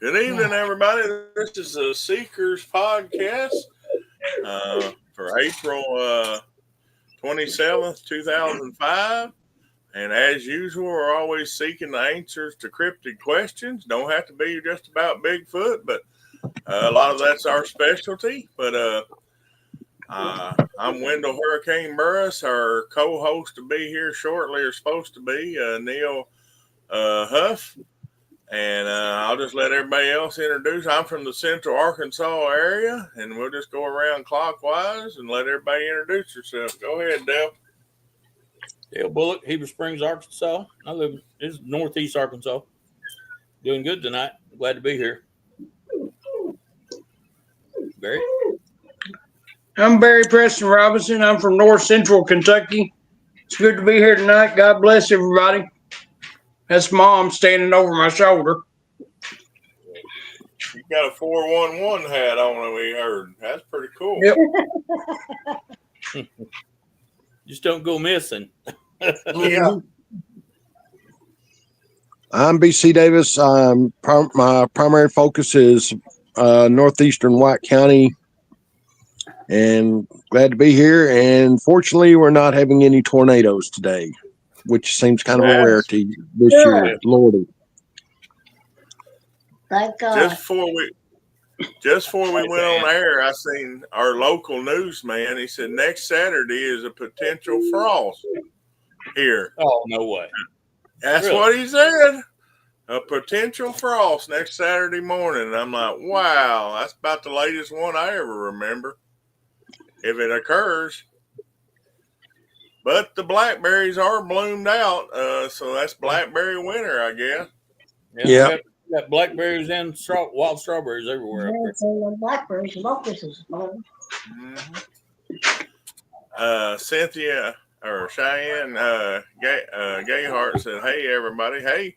Good evening, everybody. This is the Seekers Podcast for April 27th, 2005. And as usual, we're always seeking the answers to cryptic questions. Don't have to be just about Bigfoot, but a lot of that's our specialty. But I'm Wendell Hurricane Burris. Our co-host to be here shortly are supposed to be Neil Huff. And I'll just let everybody else introduce. I'm from the Central Arkansas area, and we'll just go around clockwise and let everybody introduce yourself. Go ahead, Dale. Dale Bullock, Heber Springs, Arkansas. I live in northeast Arkansas. Doing good tonight. Glad to be here. Barry? I'm Barry Preston Robinson. I'm from North Central Kentucky. It's good to be here tonight. God bless everybody. That's Mom standing over my shoulder. You got a 411 hat on, we heard. That's pretty cool. Yep. Just don't go missing. Yeah. I'm BC Davis. My primary focus is northeastern White County, and glad to be here. And fortunately, we're not having any tornadoes today, which seems kind of a rarity this year. Lordy. Thank God. Just before we went on air, I seen our local newsman. He said next Saturday is a potential frost here. Oh, no way. That's Really? what he said. A potential frost next Saturday morning. And I'm like, wow, that's about the latest one I ever remember. If it occurs. But the blackberries are bloomed out, so that's blackberry winter, I guess. Yeah. We got blackberries and wild strawberries everywhere up there. Blackberries, locusts. Cynthia or Cheyenne Gayhart said, "Hey everybody, hey."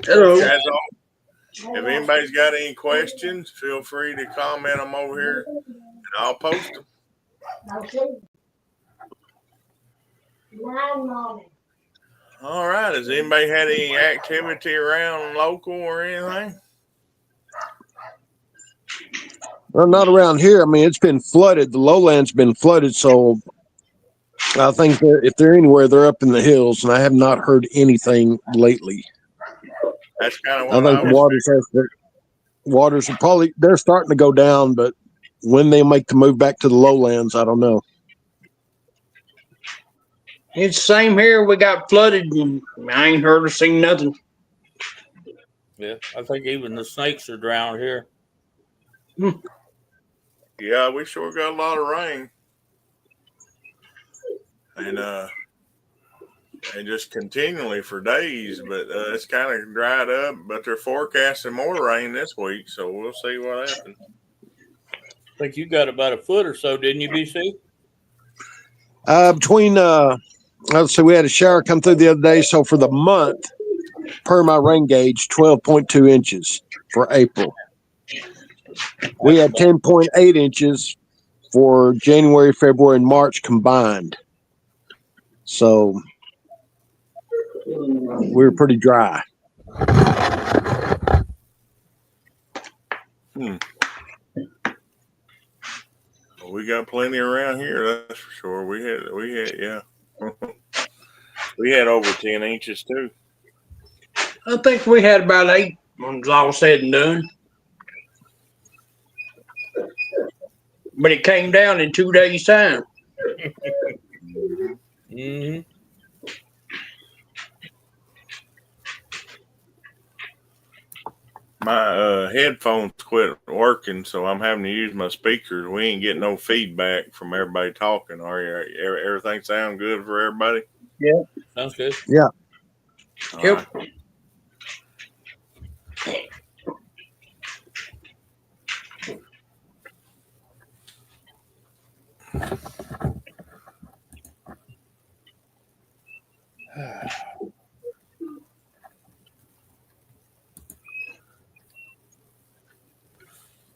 Hello. If anybody's got any questions, feel free to comment them over here, and I'll post them. All right. Has anybody had any activity around local or anything? Well, not around here. I mean, it's been flooded. The lowland's been flooded, so I think that if they're anywhere, they're up in the hills, and I have not heard anything lately. That's kind of I what think waters are probably they're starting to go down, but when they make the move back to the lowlands, I don't know. It's the same here. We got flooded, and I ain't heard or seen nothing. Yeah, I think even the snakes are drowned here. Yeah, we sure got a lot of rain. And just continually for days, but it's kind of dried up. But they're forecasting more rain this week, so we'll see what happens. I think you got about a foot or so, didn't you, BC? Let's see, we had a shower come through the other day, so for the month, per my rain gauge, 12.2 inches for April. We had 10.8 inches for January, February, and March combined. So we were pretty dry. Well, we got plenty around here, that's for sure. We had, yeah. We had over 10 inches too. I think we had about 8 when it's all said and done. But it came down in 2 days' time. Mm-hmm. My headphones quit working, so I'm having to use my speakers. We ain't getting no feedback from everybody talking. Are you? Everything sound good for everybody? Yeah. Sounds good. Yeah. All Yep. right.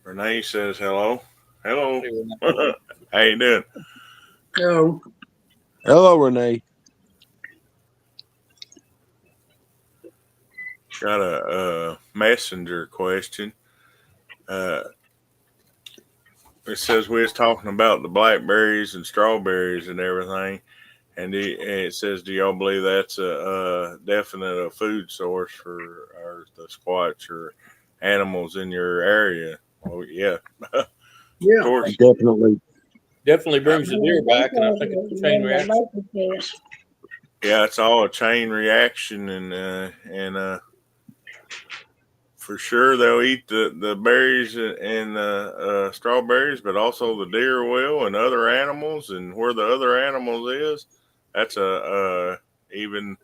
Renee says hello. Hello. How you doing? No. Hello, Renee. Got a messenger question. It says we was talking about the blackberries and strawberries and everything, and it says, do y'all believe that's a definite food source for the squatch or animals in your area? Oh yeah, of Yeah. course. Definitely brings the deer back, and I think it's a chain reaction. Yeah, it's all a chain reaction, and for sure they'll eat the berries and strawberries, but also the deer will and other animals, and where the other animals is, that's a even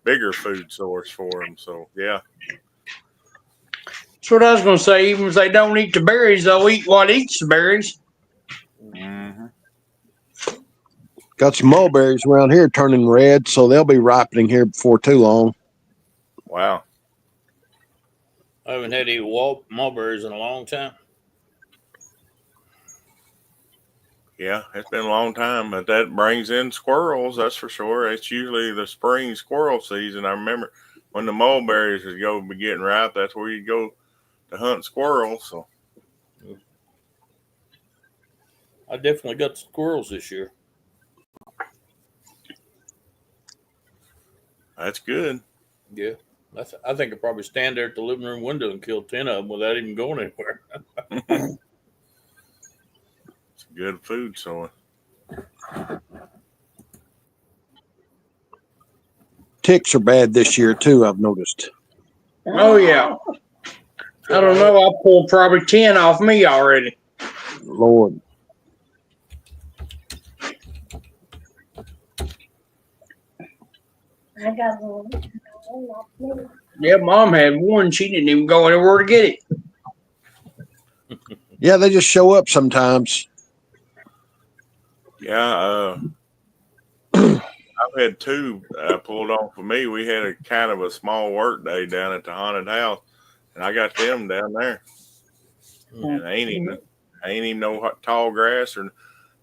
bigger food source for them. So yeah. That's what I was going to say. Even if they don't eat the berries, they'll eat what eats the berries. Mm-hmm. Got some mulberries around here turning red, so they'll be ripening here before too long. Wow. I haven't had any mulberries in a long time. Yeah, it's been a long time, but that brings in squirrels, that's for sure. It's usually the spring squirrel season. I remember when the mulberries would go be getting ripe, that's where you go to hunt squirrels. So I definitely got squirrels this year. that's good. Yeah. I think I probably stand there at the living room window and kill 10 of them without even going anywhere. It's a good food source. Ticks are bad this year too, I've noticed. Oh, yeah. I don't know. I pulled probably 10 off me already. Lord. I got one. Yeah, Mom had one. She didn't even go anywhere to get it. Yeah, they just show up sometimes. Yeah, I've had two pulled off of me. We had a kind of a small work day down at the haunted house, and I got them down there. And ain't even no tall grass,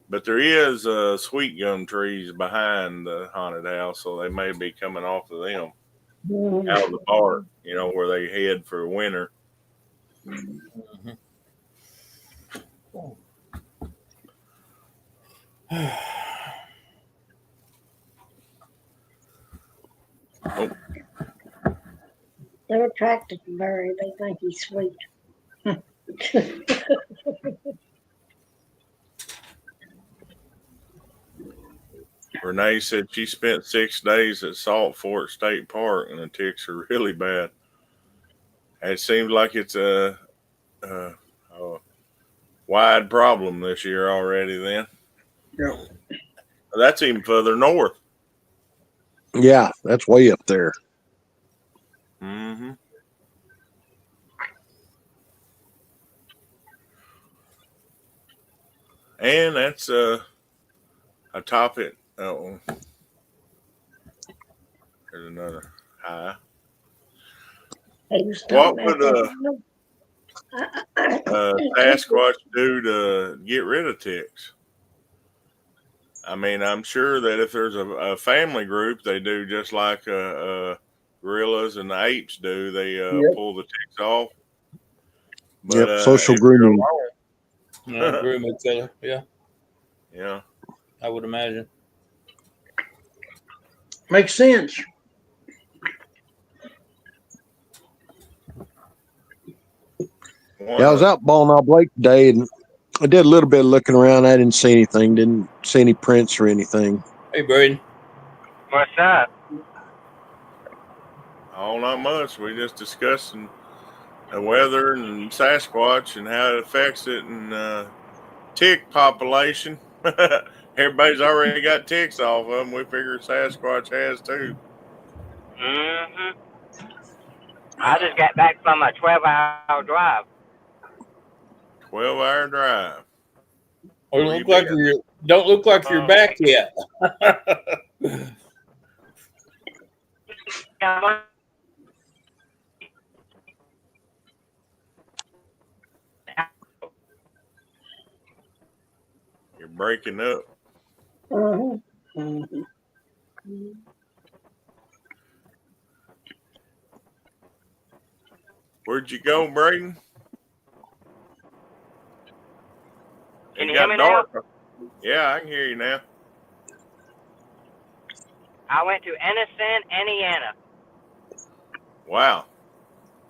but there is sweet gum trees behind the haunted house, so they may be coming off of them out of the bark, where they head for winter. Oh, They're attracted to Barry. They think he's sweet. Renee said she spent 6 days at Salt Fork State Park, and the ticks are really bad. It seems like it's a wide problem this year already. Then Yeah. that's even further north. Yeah, that's way up there. Mm-hmm. And that's a topic. Oh, there's another high. He was What talking would about Sasquatch do to get rid of ticks? I mean, I'm sure that if there's a family group, they do just like gorillas and the apes do. They Yep. pull the ticks off. Yep, But social if you're grooming. alone, Groom each other. Yeah, yeah, I would imagine. Makes sense. Yeah, I was out Ballnall Lake today and I did a little bit of looking around. I didn't see anything. Didn't see any prints or anything. Hey, Braden. What's up? all not much. We just discussing the weather and Sasquatch and how it affects it and tick population. Everybody's already got ticks off of them. We figure Sasquatch has too. Mm-hmm. I just got back from a 12-hour drive. 12-hour drive. Or Where you look like been? you're don't look like you're back yet. You're breaking up. Where'd you go, Braden? Can It you hear got me now? dark. Yeah, I can hear you now. I went to Innocent, Indiana. Wow.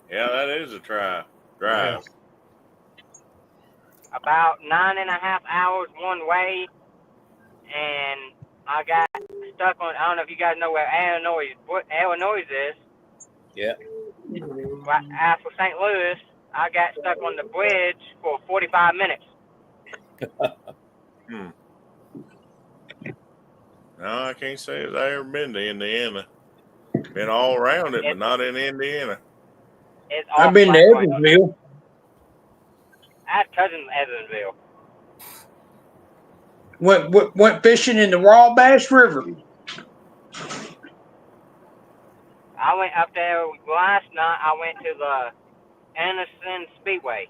Yeah, that is a drive. About 9.5 hours one way, and I got stuck on. I don't know if you guys know where Illinois is. Yeah. Right after St. Louis, I got stuck on the bridge for 45 minutes. Hmm. No, I can't say as I ever been to Indiana. Been all around it, but not in Indiana. It's I've all been to flat going. Evansville. I had cousins in Evansville. Went fishing in the Wabash River. I went up there last night. I went to the Anderson Speedway.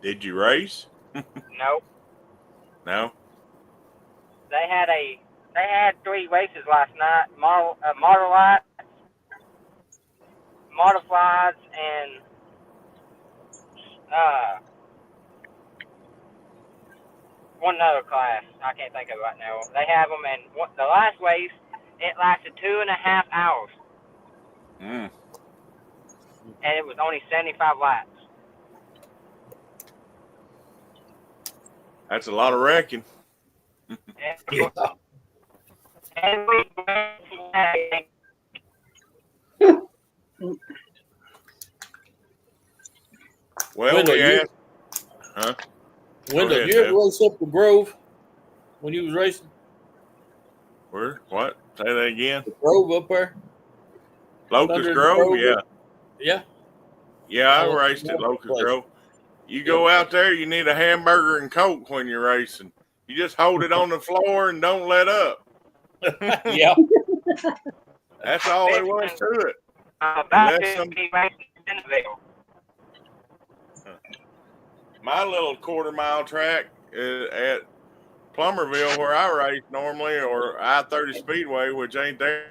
Did you race? Nope. No. They had 3 races last night. Model lights, modifieds, and one other class. I can't think of it right now. They have them, and the last race, it lasted 2.5 hours, Mm. and it was only 75 laps. That's a lot of wrecking. Yeah. And we went Well, Wendell, we asked. Huh? Wendell, ahead, did you ever Deb. race up the Grove when you was racing? Where? What? Say that again. The Grove up there? Locust Under the Grove? Grove? Yeah. Yeah. Yeah, I Oh, raced at that's Locust place. Grove. You go out there, you need a hamburger and Coke when you're racing. You just hold it on the floor and don't let up. Yeah. That's all there was to it. I'm about Unless to some, be racing in Centerville. my little quarter-mile track at Plummerville, where I race normally, or I-30 Speedway, which ain't there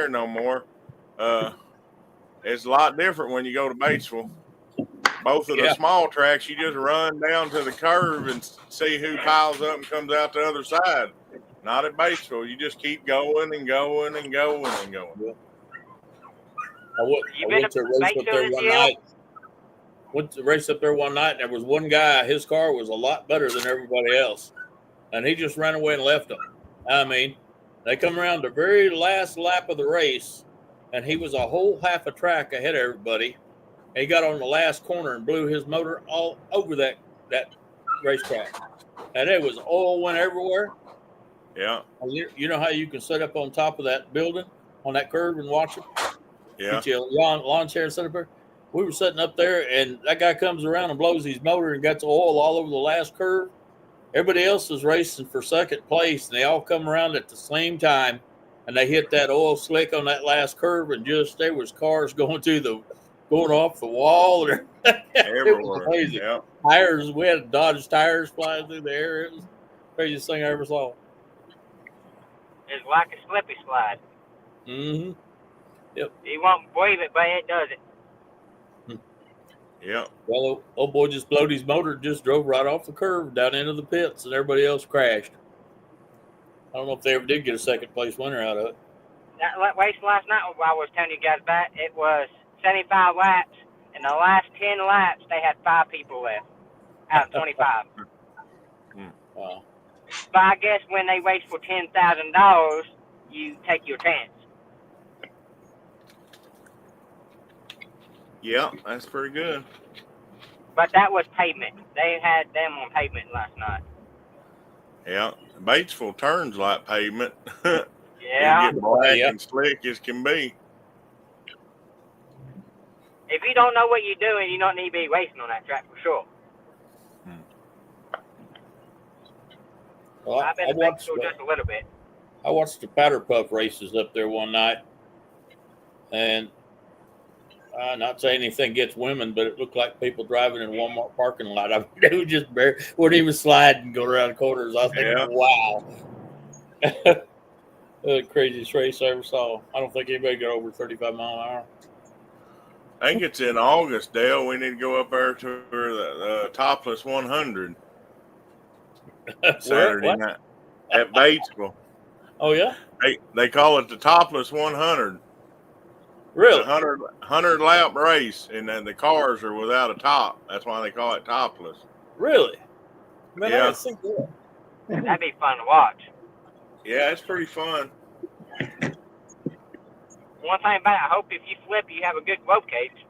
no more, it's a lot different when you go to Batesville. Both of the Yeah. small tracks, you just run down to the curve and see who piles up and comes out the other side. Not at Batesville. You just keep going and going and going and going. I went to a race up there one night. Went to race up there one night, and there was one guy. His car was a lot better than everybody else, and he just ran away and left them. I mean, they come around the very last lap of the race, and he was a whole half a track ahead of everybody. And he got on the last corner and blew his motor all over that racetrack, and it was oil went everywhere. Yeah. You know how you can sit up on top of that building on that curb and watch it? Yeah. Get you a lawn chair and sit up there. We were sitting up there, and that guy comes around and blows his motor and got the oil all over the last curve. Everybody else is racing for second place, and they all come around at the same time, and they hit that oil slick on that last curve, and just there was cars going off the wall. It was Everywhere. crazy. Yeah. Tires, we had Dodge tires flying through the air. It was the craziest thing I ever saw. It's like a slippy slide. Mm-hmm. Yep. You won't believe it, but it does it. Yeah. Well, old boy just blowed his motor, just drove right off the curve down into the pits, and everybody else crashed. I don't know if they ever did get a second place winner out of it. That race last night, while I was telling you guys about, it was 75 laps. In the last 10 laps, they had 5 people left out of 25. Wow. But I guess when they race for $10,000, you take your chance. Yeah, that's pretty good. But that was pavement. They had them on pavement last night. Yeah. Batesville turns like pavement. Yeah. You get black Yeah. and slick as can be. If you don't know what you're doing, you don't need to be racing on that track for sure. Well, I've been to Batesville just a little bit. I watched the Powder Puff races up there one night, and not saying anything against women, but it looked like people driving in a Walmart parking lot. I mean, they were just wouldn't even slide and go around corners. I was thinking, Yeah. wow. The craziest race I ever saw. I don't think anybody got over 35 mile an hour. I think it's in August, Dale. We need to go up there to the Topless 100 Where? Saturday What? night at Batesville. Oh, yeah? They call it the Topless 100. It's Really? a 100 lap race, and then the cars are without a top. That's why they call it topless. Really? Man, I Yeah. didn't see that. That'd be fun to watch. Yeah, it's pretty fun. One thing about it, I hope if you flip, you have a good roll cage.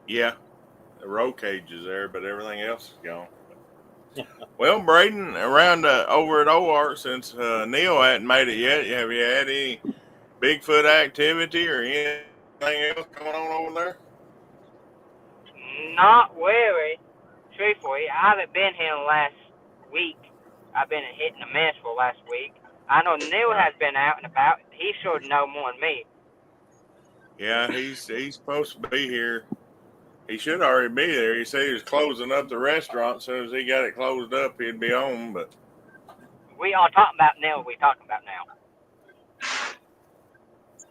Yeah, the roll cage is there, but everything else is gone. Well, Braden, around over at OART, since Neil hadn't made it yet, have you had any Bigfoot activity or anything else going on over there? Not really. Truthfully, I haven't been here in the last week. I've been hitting the mess for last week. I know Neil has been out and about. He should know more than me. Yeah, he's supposed to be here. He should already be there. He said he was closing up the restaurant. As soon as he got it closed up, he'd be home. But We are talking about Neil. We talking about now.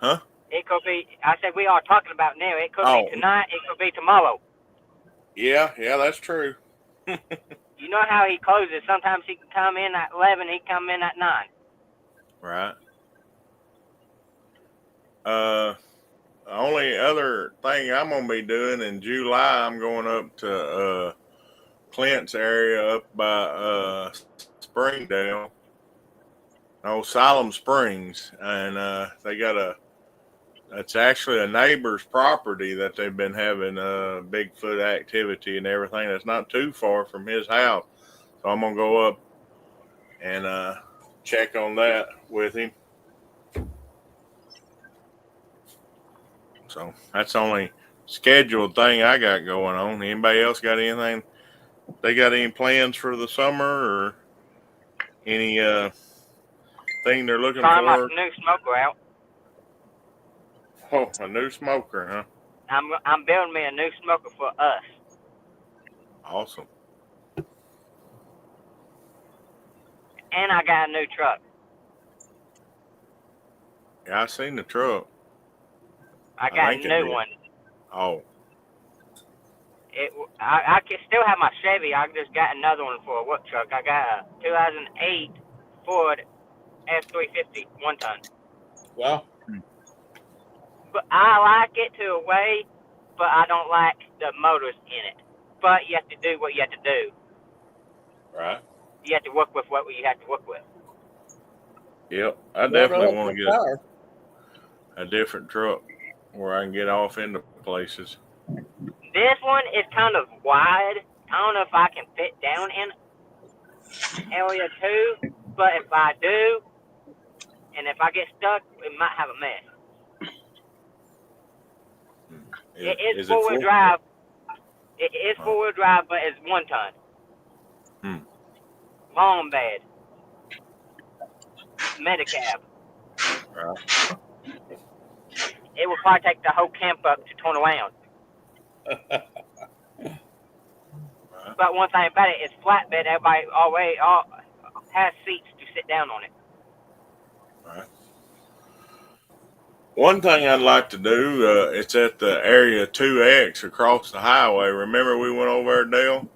huh? It could be. I said we are talking about Neil. It could Oh. be tonight. It could be tomorrow. Yeah, that's true. You know how he closes. Sometimes he can come in at 11. He come in at 9. Right. The only other thing I'm gonna be doing in July, I'm going up to Clint's area up by Springdale, Siloam Springs, and they got it's actually a neighbor's property that they've been having Bigfoot activity and everything. That's not too far from his house, so I'm gonna go up and check on that with him. So that's the only scheduled thing I got going on. Anybody else got anything? They got any plans for the summer or any thing they're looking Trying my for? new smoker out. Oh, a new smoker, huh? I'm building me a new smoker for us. Awesome. And I got a new truck. Yeah, I seen the truck. I got a new one. Oh, I can still have my Chevy. I just got another one for a work truck. I got a 2008 Ford F350 1-ton. Wow. But I like it to a way, but I don't like the motors in it. But you have to do what you have to do. right. You have to work with what you have to work with. Yep, I definitely want to get a different truck where I can get off into places. This one is kind of wide. I don't know if I can fit down in area 2, but if I do, and if I get stuck, it might have a mess. It is four-wheel drive. It is four-wheel drive, but it's 1-ton. Long bed. Medicab. Right. It will probably take the whole camp up to turn around. But one thing about it, it's flatbed. Everybody always has seats to sit down on it. Right. One thing I'd like to do, it's at the area 2X across the highway. Remember we went over there, Dale?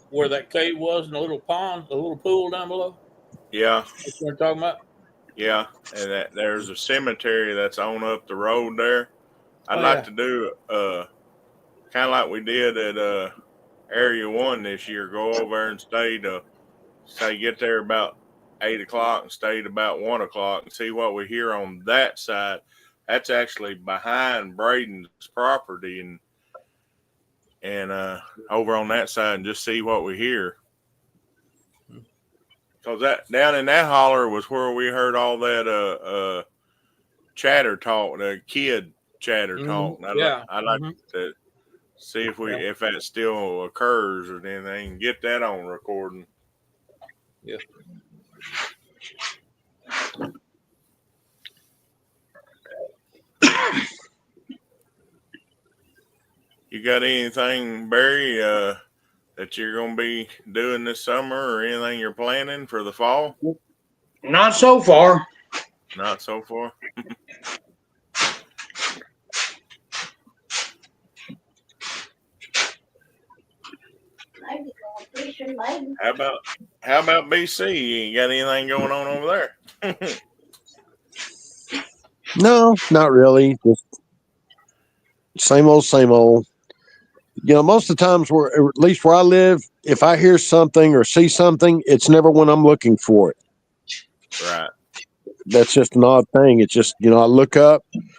Where that cave was and a little pond, a little pool down below? Yeah. That's what you're talking about? Yeah. And there's a cemetery that's on up the road there. I'd like to do kind of like we did at Area 1 this year. Go over there and stay to, say, get there about 8 o'clock and stay to about 1 o'clock and see what we hear on that side. That's actually behind Braden's property and over on that side and just see what we hear. Because that down in that holler was where we heard all that chatter talk, the kid chatter talk. I'd like to see if that still occurs or anything. Get that on recording. Yeah. You got anything, Barry, that you're going to be doing this summer or anything you're planning for the fall? Not so far. Not so far. Maybe going fishing, maybe. How about BC? You ain't got anything going on over there? No, not really. Just same old, same old. You know, most of the times, where at least where I live, if I hear something or see something, it's never when I'm looking for it. Right. That's just an odd thing. It's just, you know, I look up and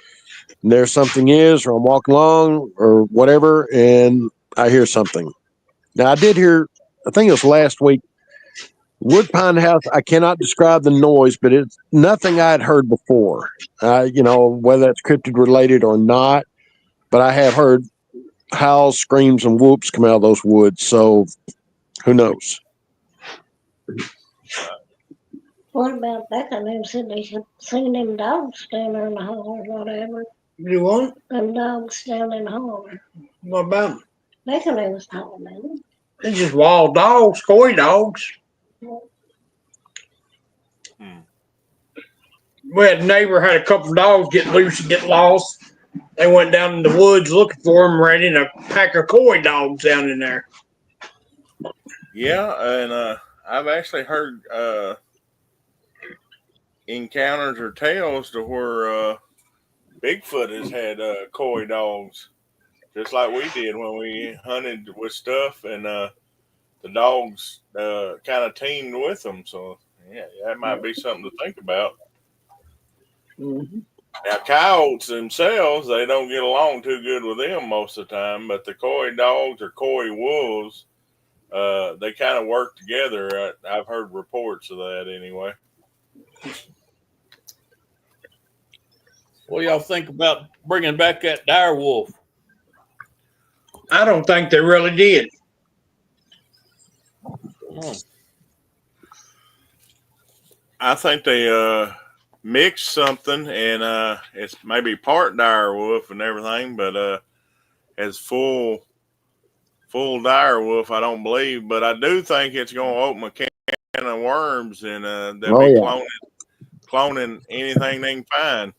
there something is, or I'm walking along or whatever, and I hear something. Now, I did hear, I think it was last week, Woodpine House. I cannot describe the noise, but it's nothing I had heard before. You know, whether that's cryptid related or not, but I have heard howls, screams, and whoops come out of those woods. So who knows? What about Becca? They said they had seen them dogs down there in the hall or whatever. You want? Them dogs down in the hall. What about them? Becca was talking about them. They're just wild dogs, coy dogs. We had a neighbor had a couple of dogs get loose and get lost. They went down in the woods looking for them, ran in a pack of coy dogs down in there. Yeah, and I've actually heard encounters or tales to where Bigfoot has had coy dogs, just like we did when we hunted with stuff, and the dogs kind of teamed with them. So yeah, that might be something to think about. Mm-hmm. Now, coyotes themselves, they don't get along too good with them most of the time, but the coy dogs or coy wolves, they kind of work together. I've heard reports of that anyway. What do y'all think about bringing back that dire wolf? I don't think they really did. I think they mixed something, and it's maybe part dire wolf and everything, but as full dire wolf, I don't believe. But I do think it's going to open a can of worms, and they'll be cloning anything they can find.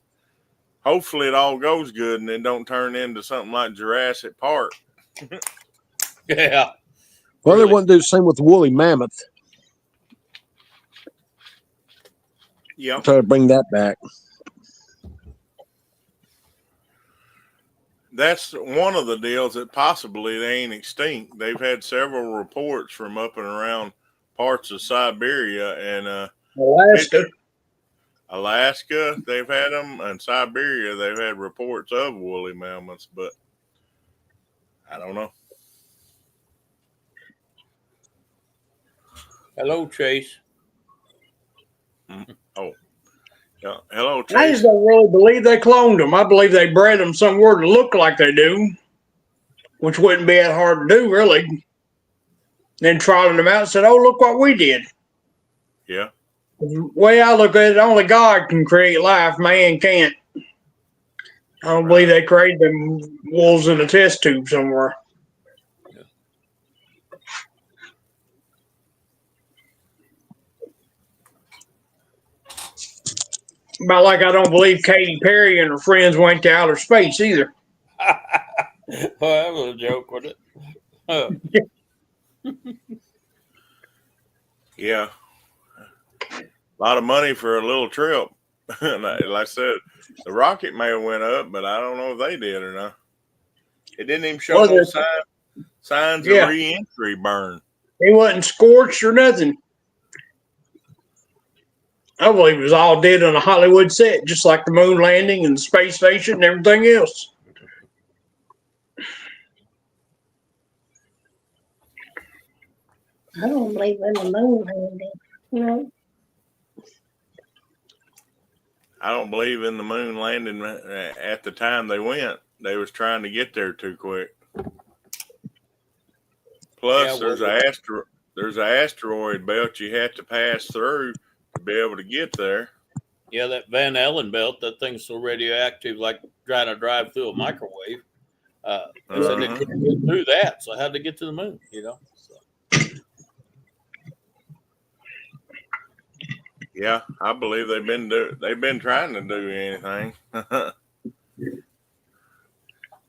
Hopefully, it all goes good, and it don't turn into something like Jurassic Park. Yeah. Well, they wouldn't do the same with the woolly mammoth. Yep. Try to bring that back. That's one of the deals that possibly they ain't extinct. They've had several reports from up and around parts of Siberia and Alaska, they've had them, and Siberia, they've had reports of woolly mammoths, but I don't know. Hello, Chase. Oh, yeah. Hello, Chase. I just don't really believe they cloned them. I believe they bred them somewhere to look like they do, which wouldn't be that hard to do, really. Then trotted them out and said, "Oh, look what we did." Yeah. The way I look at it, only God can create life. Man can't. I don't believe they created them wolves in a test tube somewhere. Yeah. About like I don't believe Katy Perry and her friends went to outer space either. Well, that was a joke, wasn't it? Yeah. A lot of money for a little trip. Like I said, the rocket may have went up, but I don't know if they did or not. It didn't even show no signs of re-entry burn. He wasn't scorched or nothing. I believe it was all dead on a Hollywood set, just like the moon landing and the space station and everything else. I don't believe in the moon landing. You know? I don't believe in the moon landing at the time they went. They was trying to get there too quick. Plus, there's an asteroid belt you have to pass through to be able to get there. Yeah, that Van Allen belt, that thing's so radioactive, like trying to drive through a microwave. They said they couldn't get through that, so how'd they get to the moon? You know. So. Yeah, I believe they've been trying to do anything.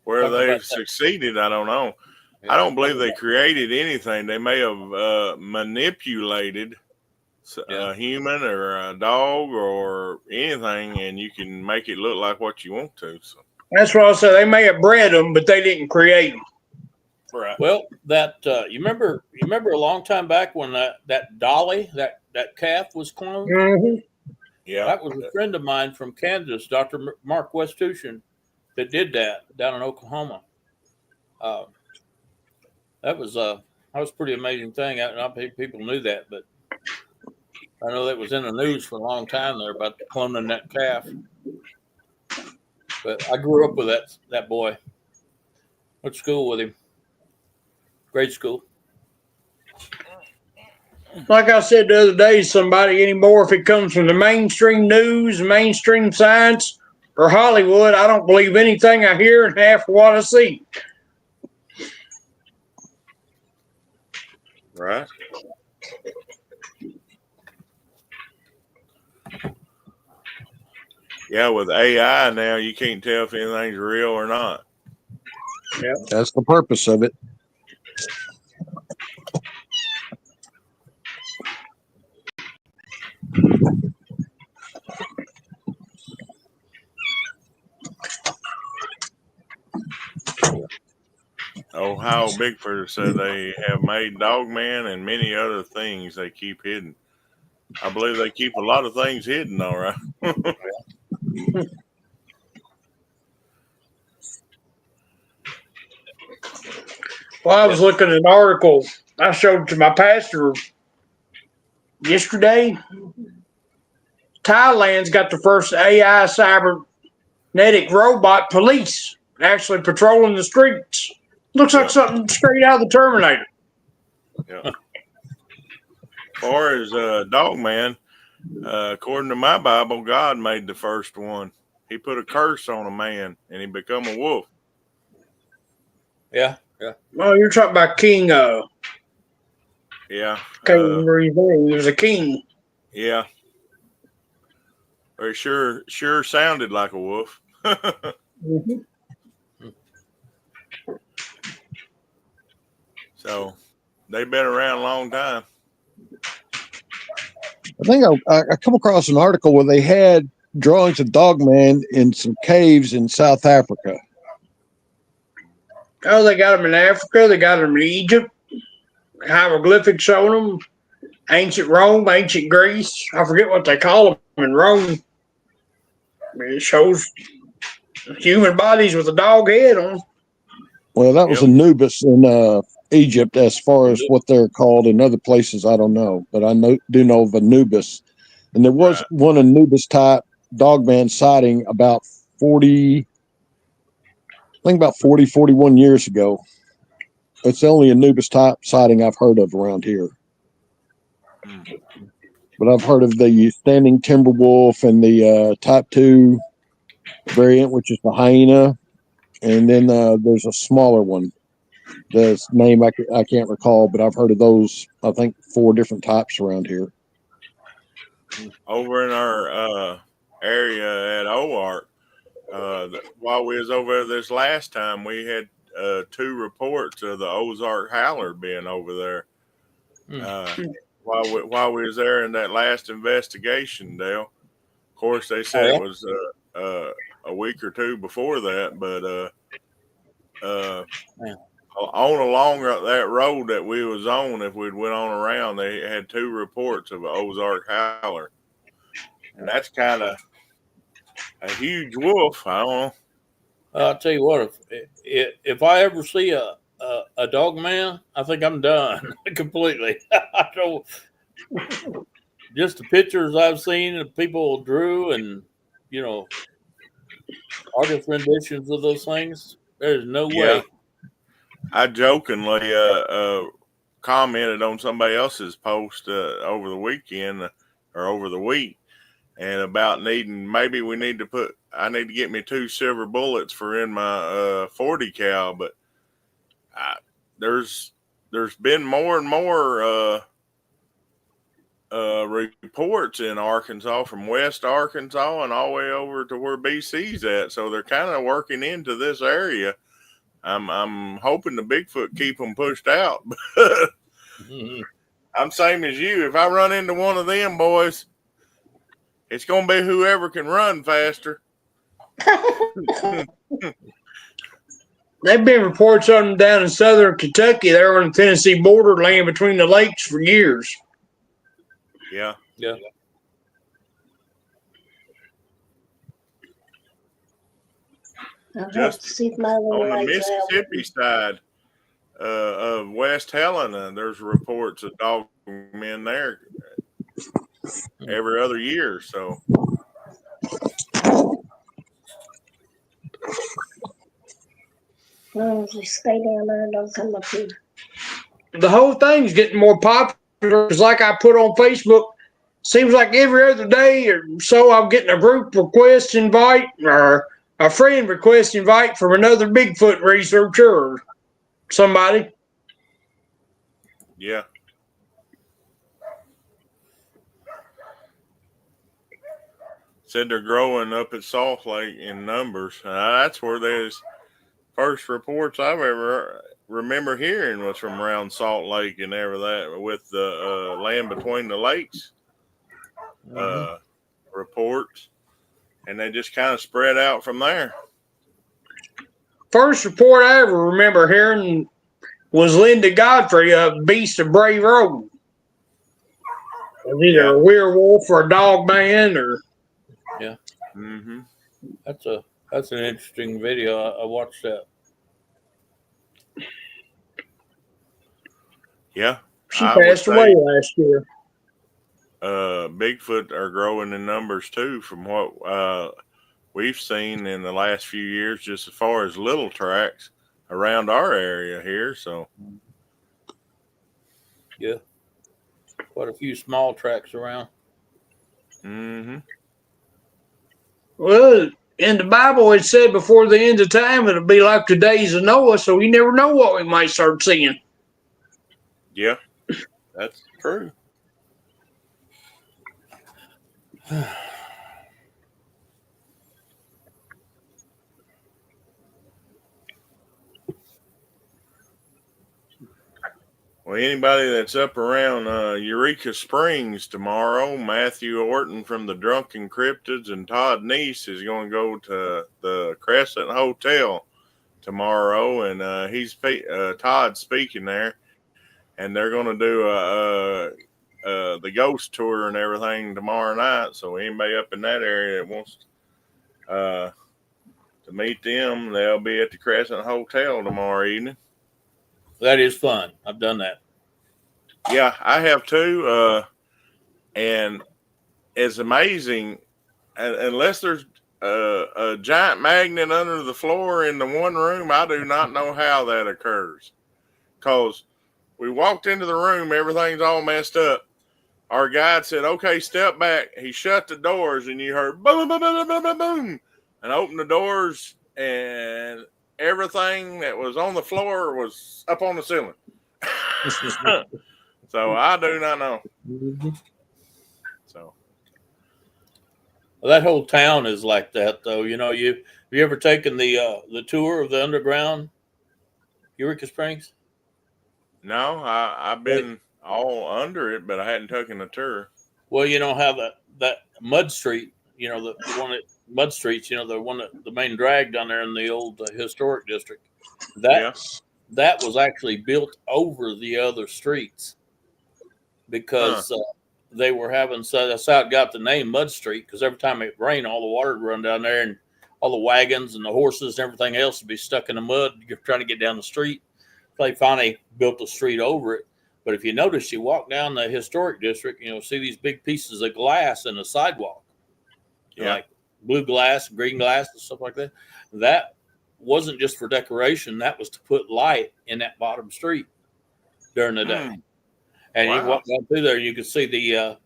Where Talk about they've that. succeeded, I don't know. I Yeah. don't believe they created anything. They may have manipulated a human or a dog or anything, and you can make it look like what you want to. So. That's what I said. They may have bred them, but they didn't create them. Right. Well, that you remember a long time back when that dolly that calf was cloned. Mm-hmm. Yeah. That was a friend of mine from Kansas, Dr. Mark Westutian, that did that down in Oklahoma. Uh, that was a pretty amazing thing. Not many people knew that, but I know that was in the news for a long time there about cloning that calf. But I grew up with that boy. Went to school with him. Grade school. Like I said the other day, somebody anymore, if it comes from the mainstream news, mainstream science, or Hollywood, I don't believe anything I hear and half of what I see. Right. Yeah, with AI now, you can't tell if anything's real or not. Yep. That's the purpose of it. Ohio Bigfoot said they have made Dogman and many other things they keep hidden. I believe they keep a lot of things hidden, all right. Well, I was looking at an article I showed to my pastor yesterday. Thailand's got the first AI cybernetic robot police actually patrolling the streets. Looks like Yep. something straight out of the Terminator. Yep. As far as Dogman, according to my Bible, God made the first one. He put a curse on a man, and he become a wolf. Yeah. Oh, you're talking about King. Yeah. Can't remember his name. He was a king. Yeah. Or it sure sounded like a wolf. Mm-hmm. So they've been around a long time. I think I come across an article where they had drawings of Dogman in some caves in South Africa. Oh, they got them in Africa. They got them in Egypt. Hieroglyphics showing them. Ancient Rome, ancient Greece. I forget what they call them in Rome. It shows human bodies with a dog head on. Well, that was Yep. Anubis in Egypt. As far as what they're called in other places, I don't know, but I do know of Anubis, and there was Right. one Anubis type Dogman sighting about 40, I think about 40, 41 years ago. It's the only Anubis type sighting I've heard of around here. But I've heard of the standing timber wolf and the type 2 variant, which is the hyena. And then there's a smaller one. The name I can't recall, but I've heard of those, I think 4 different types around here. Over in our area at OART, while we was over there this last time, we had 2 reports of the Ozark Howler being over there. While we was there in that last investigation, Dale. Of course, they said it was a week or 2 before that, but on along that road that we was on, if we'd went on around, they had 2 reports of an Ozark Howler, and that's kind of a huge wolf. I don't know. I'll tell you what, if I ever see a dog man, I think I'm done completely. I don't. Just the pictures I've seen of people drew, and artist renditions of those things. There's no Yeah. way. I jokingly commented on somebody else's post over the weekend or over the week, and about maybe I need to get me 2 silver bullets for in my 40 cal, but there's been more and more reports in Arkansas from West Arkansas and all the way over to where BC's at. So they're kind of working into this area. I'm hoping the Bigfoot keep them pushed out. Mm-hmm. I'm same as you. If I run into one of them boys, it's going to be whoever can run faster. There've been reports of them down in southern Kentucky. They're on the Tennessee borderland between the lakes for years. Yeah. Yeah. Just see if my little on the legs out. Mississippi side of West Helena, there's reports of dog men there every other year. So No, just stay down there and don't come up here. The whole thing's getting more popular because, like I put on Facebook, seems like every other day or so I'm getting a group request invite or a friend request invite from another Bigfoot researcher or somebody. yeah. Said they're growing up at Salt Lake in numbers. That's where there's first reports I've ever remember hearing was from around Salt Lake and everything with the land between the lakes reports, and they just kind of spread out from there. First report I ever remember hearing was Linda Godfrey of Beast of Brave Road. It was either a werewolf or a dog man or Yeah. Mm-hmm. That's an interesting video. I watched that. Yeah. she passed away last year. Bigfoot are growing in numbers too, from what we've seen in the last few years, just as far as little tracks around our area here. So, Yeah, quite a few small tracks around. mm-hmm. Well, in the Bible it said before the end of time it'll be like the days of Noah, so you never know what we might start seeing. Yeah, that's true. Well, anybody that's up around Eureka Springs tomorrow, Matthew Orton from the Drunken Cryptids and Todd Neese is going to go to the Crescent Hotel tomorrow, and he's Todd speaking there, and they're going to do the ghost tour and everything tomorrow night. So anybody up in that area that wants to meet them, they'll be at the Crescent Hotel tomorrow evening. That is fun. I've done that. Yeah, I have too. And it's amazing, unless there's a giant magnet under the floor in the one room, I do not know how that occurs. Because we walked into the room, everything's all messed up. Our guide said, okay, step back. He shut the doors, and you heard boom, boom, boom, boom, boom, boom, and opened the doors, and everything that was on the floor was up on the ceiling. So I do not know. So Well, that whole town is like that, though. You know, have you ever taken the tour of the underground Eureka Springs? no, I've been all under it, but I hadn't taken a tour. Well, you know how that Mud Street, you know, the one at Mud Streets, you know, the main drag down there in the old historic district. That was actually built over the other streets because they were having, so that's how it got the name Mud Street, because every time it rained, all the water would run down there and all the wagons and the horses and everything else would be stuck in the mud trying to get down the street. So they finally built a street over it. But if you notice, you walk down the historic district, you know, see these big pieces of glass in the sidewalk, like blue glass, green glass, and stuff like that. That wasn't just for decoration. That was to put light in that bottom street during the day. And you walk down through there, you can see the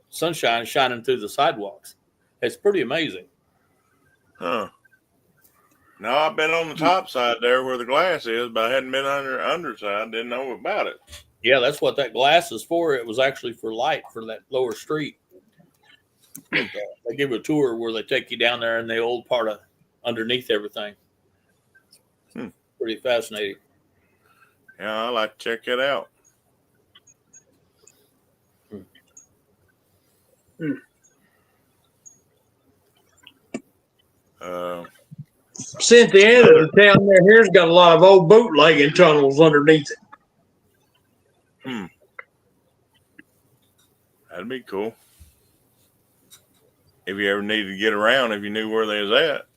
sunshine shining through the sidewalks. It's pretty amazing. Huh. No, I've been on the top side there where the glass is, but I hadn't been on the underside. Didn't know about it. Yeah, that's what that glass is for. It was actually for light for that lower street. But, they give a tour where they take you down there in the old part of underneath everything. Pretty fascinating. Yeah, I like to check it out. Since the end of the town there, here's got a lot of old bootlegging tunnels underneath it. That'd be cool. If you ever needed to get around, if you knew where they was at.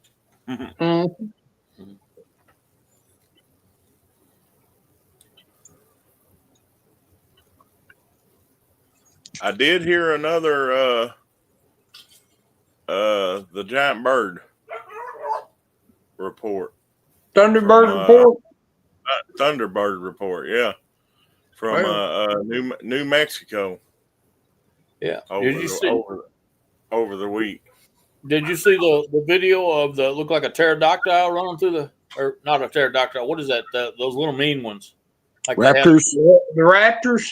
I did hear another the giant bird report. Thunderbird report? Thunderbird report, yeah. From New Mexico. Yeah. Over the week. Did you see the video of the look like a pterodactyl running through or not a pterodactyl? What is that? Those little mean ones, like raptors. The raptors.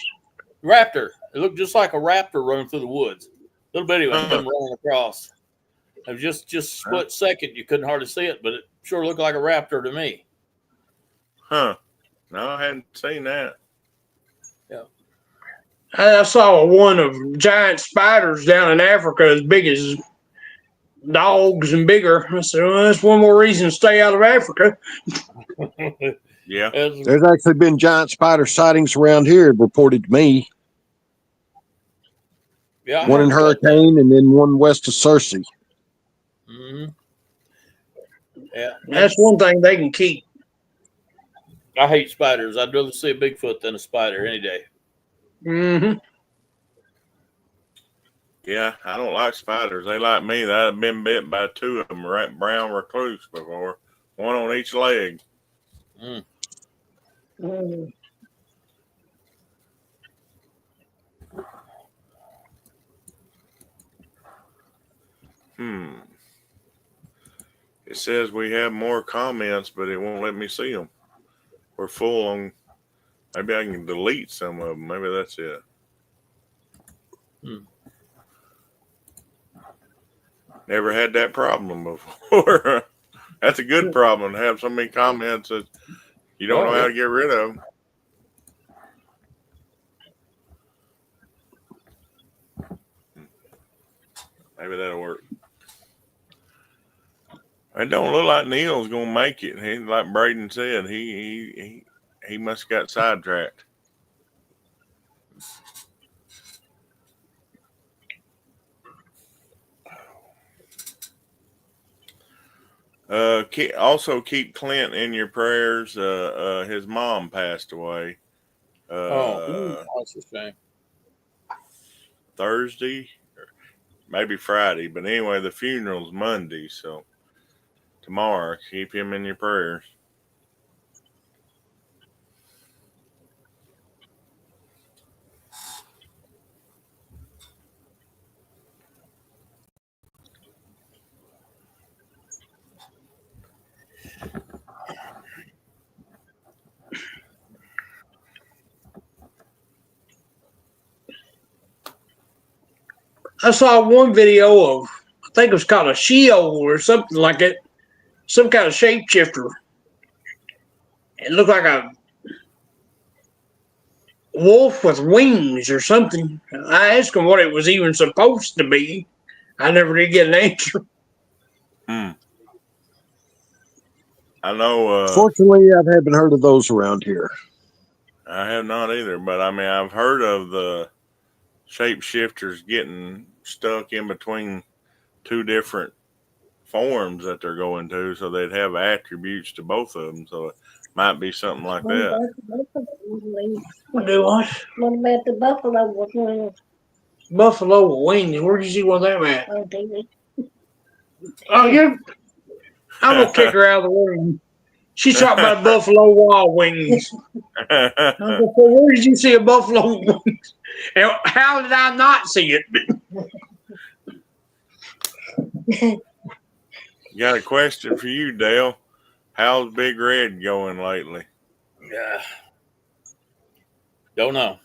Raptor. It looked just like a raptor running through the woods. Little bitty one come running across. It was just split second. You couldn't hardly see it, but it sure looked like a raptor to me. Huh? No, I hadn't seen that. Yeah. I saw one of giant spiders down in Africa as big as dogs and bigger. I said, well, that's one more reason to stay out of Africa. Yeah. There's actually been giant spider sightings around here, reported to me. Yeah. One in Hurricane and then one west of Cersei. Mm-hmm. Yeah. That's one thing they can keep. I hate spiders. I'd rather see a Bigfoot than a spider any day. Mm-hmm. Yeah, I don't like spiders. They like me. I've been bit by two of them, brown recluse before, one on each leg. It says we have more comments, but it won't let me see them. We're full on. Maybe I can delete some of them. Maybe that's it. Never had that problem before. That's a good problem to have so many comments that you don't know how to get rid of them. Maybe that'll work. It don't look like Neil's gonna make it. He, like Braden said, he must have got sidetracked. Also keep Clint in your prayers. His mom passed away. That's a shame. Thursday, maybe Friday, but anyway, the funeral's Monday, so tomorrow, keep him in your prayers. I saw one video of, I think it was called a Sheol or something like that, some kind of shapeshifter. It looked like a wolf with wings or something. I asked him what it was even supposed to be. I never did get an answer. I know. Fortunately, I haven't heard of those around here. I have not either, but I mean, I've heard of the shapeshifters getting stuck in between two different forms that they're going to, so they'd have attributes to both of them. So it might be something like that. What do what? What about the buffalo with wings? Buffalo with wings. Where did you see one of them at? On TV. Oh, yeah. I'm going to kick her out of the room. She's talking about buffalo wild wings. I go, where did you see a buffalo wings? And how did I not see it? Got a question for you, Dale. How's Big Red going lately? Yeah. Don't know.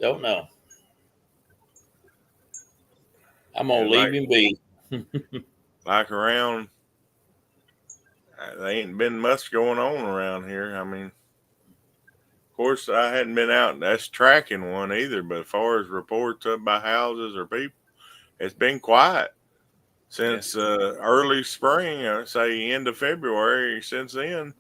Don't know. I'm gonna leave him be. Like around, there ain't been much going on around here. I mean, of course, I hadn't been out. That's tracking one either. But as far as reports up by houses or people, it's been quiet since early spring. Say end of February. Since then,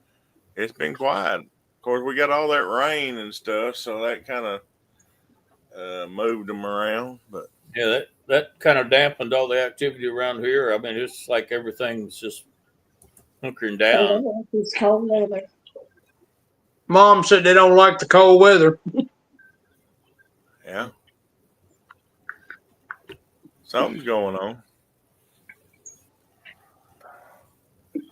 it's been quiet. Of course, we got all that rain and stuff, so that kind of moved them around. But Yeah, that kind of dampened all the activity around here. I mean, it's like everything's just hunkering They down. don't like this cold weather. Mom said they don't like the cold weather. yeah, something's going on.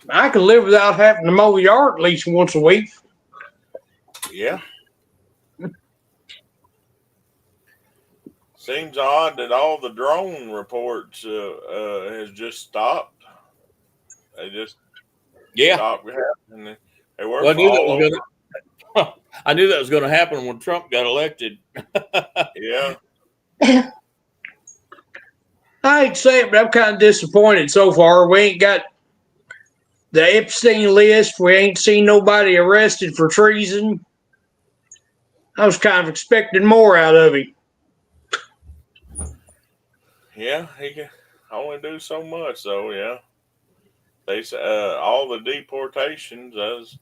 I can live without having to mow the yard at least once a week. Yeah. Seems odd that all the drone reports has just stopped. They just stopped happening. They were Well, all over. I knew that was going to happen when Trump got elected. Yeah. I hate to say it, but I'm kind of disappointed so far. We ain't got the Epstein list. We ain't seen nobody arrested for treason. I was kind of expecting more out of him. Yeah, he can only do so much, though. Yeah. They say all the deportations has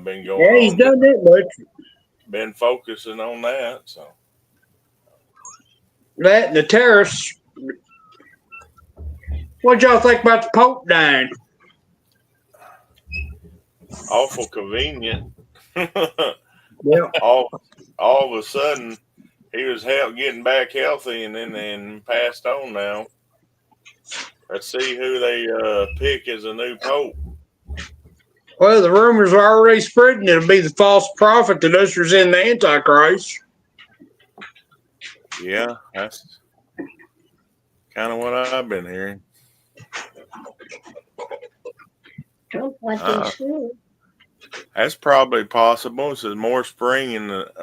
been going Yeah, he's on. done that much. Been focusing on that. So That and the tariffs. What y'all think about the Pope dying? awful convenient. Yeah. all of a sudden, he was getting back healthy, and then passed on. Now let's see who they pick as a new pope. Well, the rumors are already spreading. It'll be the false prophet that ushers in the Antichrist. Yeah, that's kind of what I've been hearing. Trump went to school. That's probably possible. It says more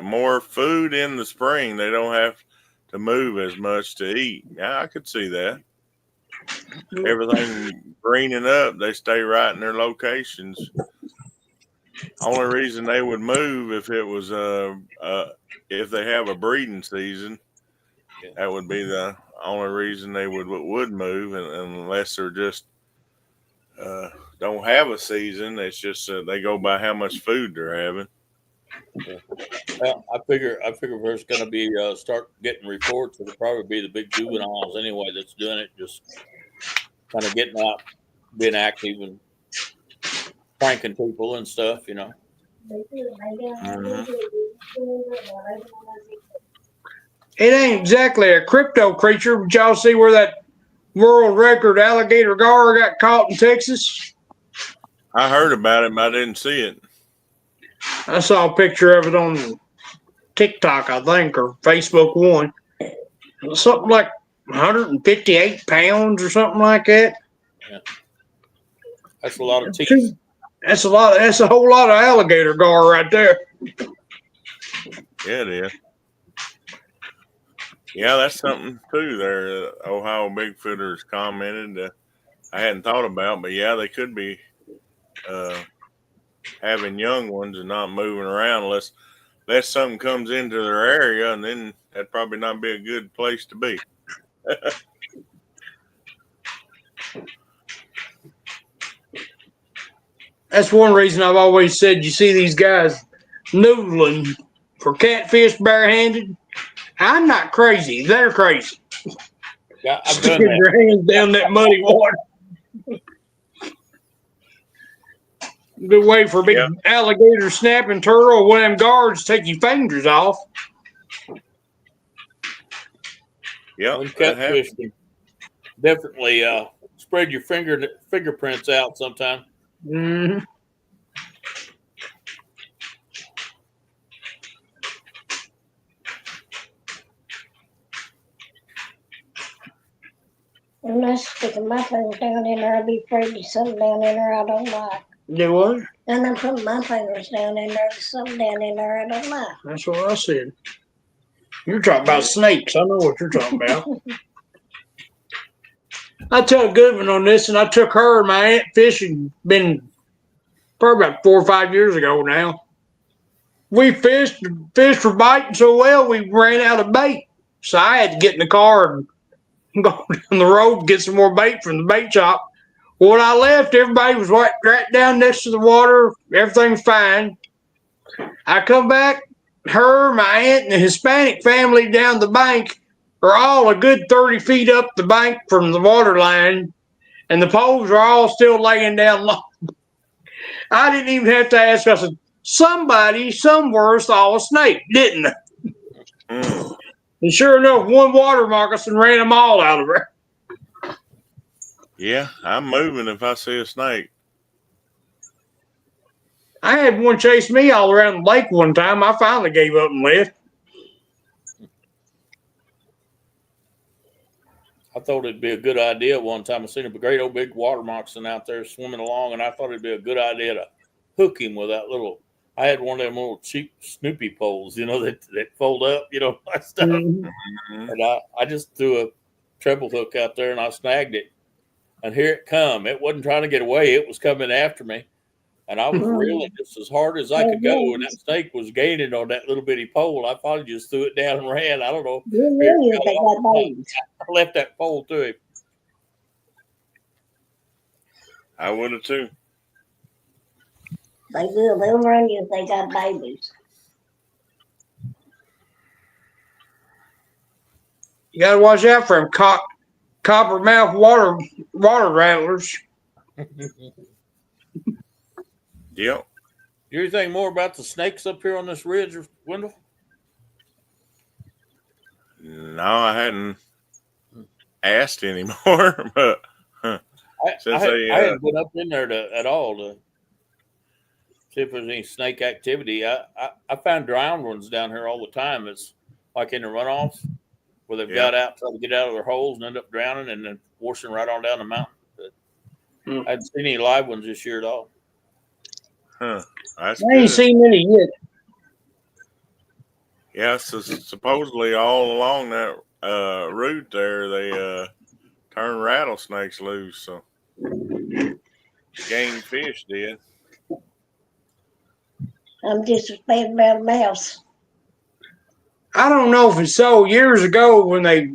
more food in the spring. They don't have to move as much to eat. Yeah, I could see that. Everything greening up, they stay right in their locations. Only reason they would move if it was if they have a breeding season. That would be the only reason they would move, and unless they're just don't have a season. It's just they go by how much food they're having. Yeah. Well, I figure there's going to be start getting reports. It'll probably be the big juveniles anyway that's doing it, just kind of getting out, being active, and pranking people and stuff. You know. Mm-hmm. It ain't exactly a crypto creature. Did y'all see where that world record alligator gar got caught in Texas? I heard about it, but I didn't see it. I saw a picture of it on TikTok, I think, or Facebook one. It was something like 158 pounds or something like that. Yeah. That's a lot of teeth. That's a lot. That's a whole lot of alligator gar right there. Yeah, it is. Yeah, that's something too. There, Ohio Bigfooters commented. I hadn't thought about, but yeah, they could be having young ones and not moving around unless something comes into their area, and then that'd probably not be a good place to be. That's one reason I've always said you see these guys noodling for catfish barehanded. I'm not crazy. They're crazy. Yeah, I've done Sticking that. their hands down that muddy water. Good way for a big alligator snapping turtle or one of them guards take your fingers off. Yeah, Catfish can definitely spread your fingerprints out sometime. Mm-hmm. I'm not sticking my finger down in there. I'd be afraid there's something down in there I don't like. Do what? And I put my fingers down in there. There's something down in there I don't like. That's what I said. You're talking about snakes. I know what you're talking about. I took Goodman on this, and I took her and my aunt fishing. Been probably about 4 or 5 years ago now. We fished for biting so well we ran out of bait. So I had to get in the car and go down the road and get some more bait from the bait shop. When I left, everybody was right down next to the water. Everything was fine. I come back, her, my aunt, and the Hispanic family down the bank are all a good 30 feet up the bank from the water line, and the poles are all still laying down low. I didn't even have to ask. I said, somebody somewhere saw a snake, didn't they? And sure enough, one water moccasin ran them all out of there. Yeah, I'm moving if I see a snake. I had one chase me all around the lake one time. I finally gave up and left. I thought it'd be a good idea one time. I seen a great old big water moccasin out there swimming along, and I thought it'd be a good idea to hook him with that little. I had one of them little cheap Snoopy poles, that fold up, that stuff. Mm-hmm. And I just threw a treble hook out there, and I snagged it. And here it come. It wasn't trying to get away. It was coming after me. And I was reeling just as hard as I could go. And that snake was gaining on that little bitty pole. I probably just threw it down and ran. I don't know. I left that pole to him. I would have too. They will. They'll run you if they got babies. You got to watch out for them coppermouth water rattlers. Yep. You anything more about the snakes up here on this ridge, Wendell? No, I hadn't asked anymore, but I hadn't been up in there at all to see if there's any snake activity. I found drowned ones down here all the time. It's like in the runoffs where they've got out, trying to get out of their holes and end up drowning and then washing right on down the mountain. But I hadn't seen any live ones this year at all. Huh. I ain't seen any yet. Yeah, so supposedly all along that route there, they turn rattlesnakes loose. So game fish did. I'm just afraid about a mouse. I don't know if it's so. Years ago, when they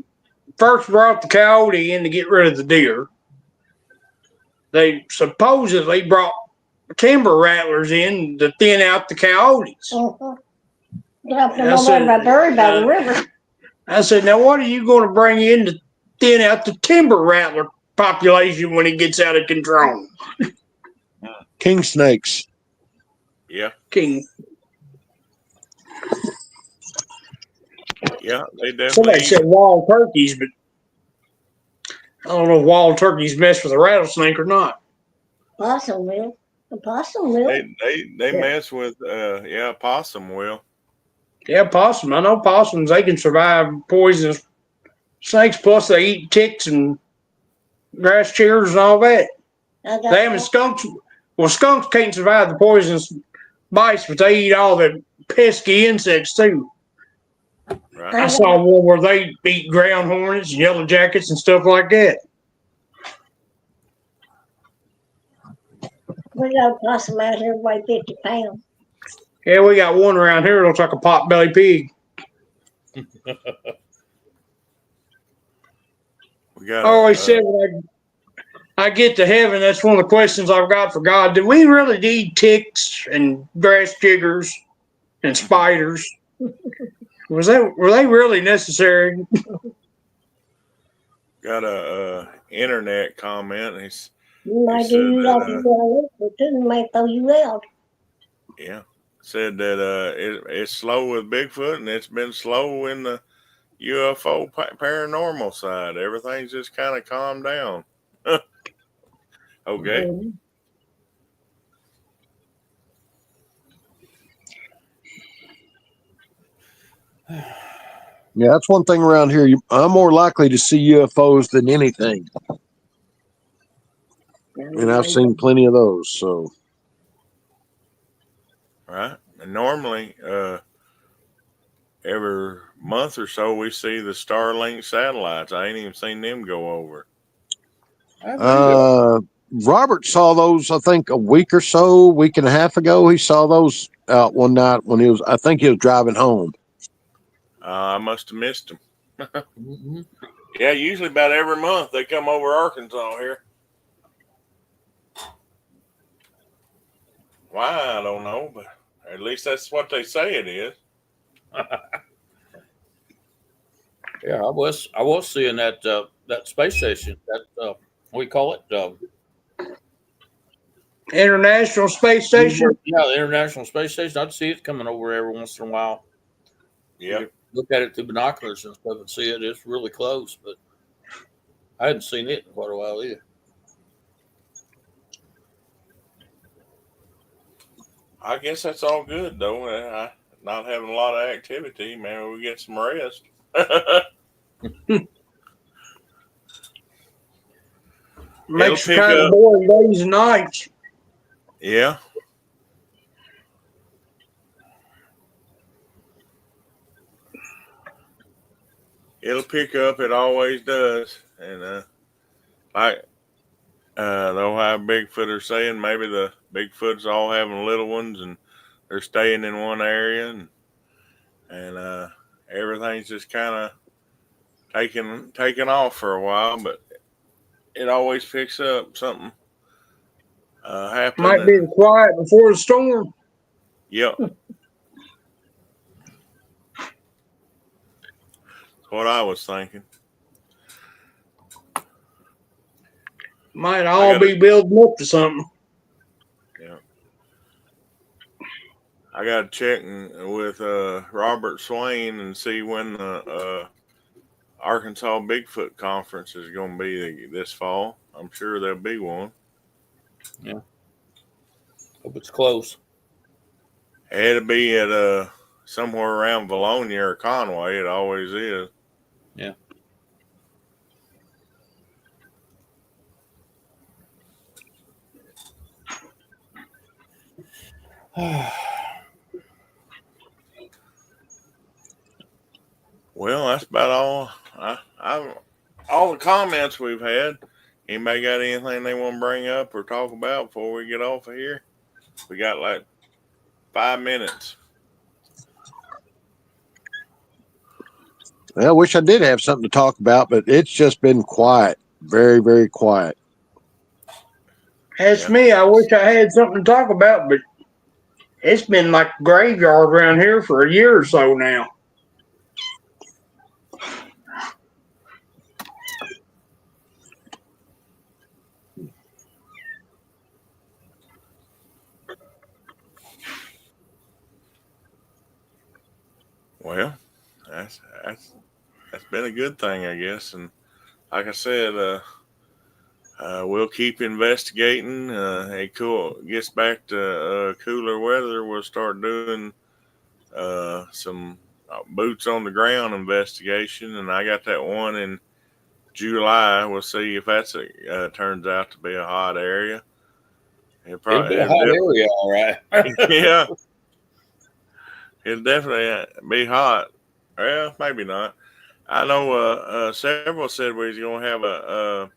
first brought the coyote in to get rid of the deer, they supposedly brought timber rattlers in to thin out the coyotes. Drop them over by the river. I said, now what are you going to bring in to thin out the timber rattler population when it gets out of control? King snakes. Yeah. King. Yeah, they definitely. Somebody said wild turkeys, but I don't know if wild turkeys mess with a rattlesnake or not. Possum will. The possum will. They mess with possum will. Yeah, possum. I know possums. They can survive poisonous snakes. Plus, they eat ticks and grass chairs and all that. They haven't skunks. Well, skunks can't survive the poisonous bites, but they eat all the pesky insects too. Right. I saw one where they eat ground hornets and yellow jackets and stuff like that. We got a possum out here weigh 50 pounds. Yeah, we got one around here that looks like a pot-bellied pig. I always said when I get to heaven, that's one of the questions I've got for God. Do we really need ticks and grass jiggers and spiders? Were they really necessary? Got a internet comment. You might do you like you want, but it might throw you out. Yeah. Said that it's slow with Bigfoot and it's been slow in the UFO paranormal side. Everything's just kind of calmed down. Okay. Mm-hmm. Yeah, that's one thing around here. I'm more likely to see UFOs than anything. And I've seen plenty of those. So right? And normally, every month or so, we see the Starlink satellites. I ain't even seen them go over. I haven't either. Robert saw those, I think, a week and a half ago. He saw those out one night when I think he was driving home. I must have missed them. Mm-hmm. Yeah, usually about every month they come over Arkansas here. Why, I don't know, but at least that's what they say it is. Yeah, I was seeing that that space station. That what do you call it? International Space Station. Yeah, the International Space Station. I'd see it coming over every once in a while. Yeah. You look at it through binoculars and stuff and see it. It's really close, but I hadn't seen it in quite a while either. I guess that's all good though. Not having a lot of activity, man. We get some rest. Makes pick kind of up. boring days and nights. Yeah. It'll pick up. It always does. And like the Ohio Bigfoot are saying, maybe the Bigfoot's all having little ones and they're staying in one area, and everything's just kind of taking off for a while, but it always picks up something happening. Might be the quiet before the storm. Yep. That's what I was thinking. Might all be building up to something. Yeah. I got to check with Robert Swain and see when the Arkansas Bigfoot Conference is going to be this fall. I'm sure there'll be one. Yeah. Hope it's close. It'll be at somewhere around Valonia or Conway. It always is. Yeah. Well, that's about all. All the comments we've had. Anybody got anything they want to bring up or talk about before we get off of here? We got like 5 minutes. Well, I wish I did have something to talk about, but it's just been quiet. Very, very quiet. That's me. I wish I had something to talk about, but it's been like a graveyard around here for a year or so now. Well, that's been a good thing, I guess. And like I said, we'll keep investigating. Gets back to cooler weather. We'll start doing some boots on the ground investigation. And I got that one in July. We'll see if that's turns out to be a hot area. It'll be a hot area, all right. Yeah. It'll definitely be hot. Well, maybe not. I know several said we was going to have a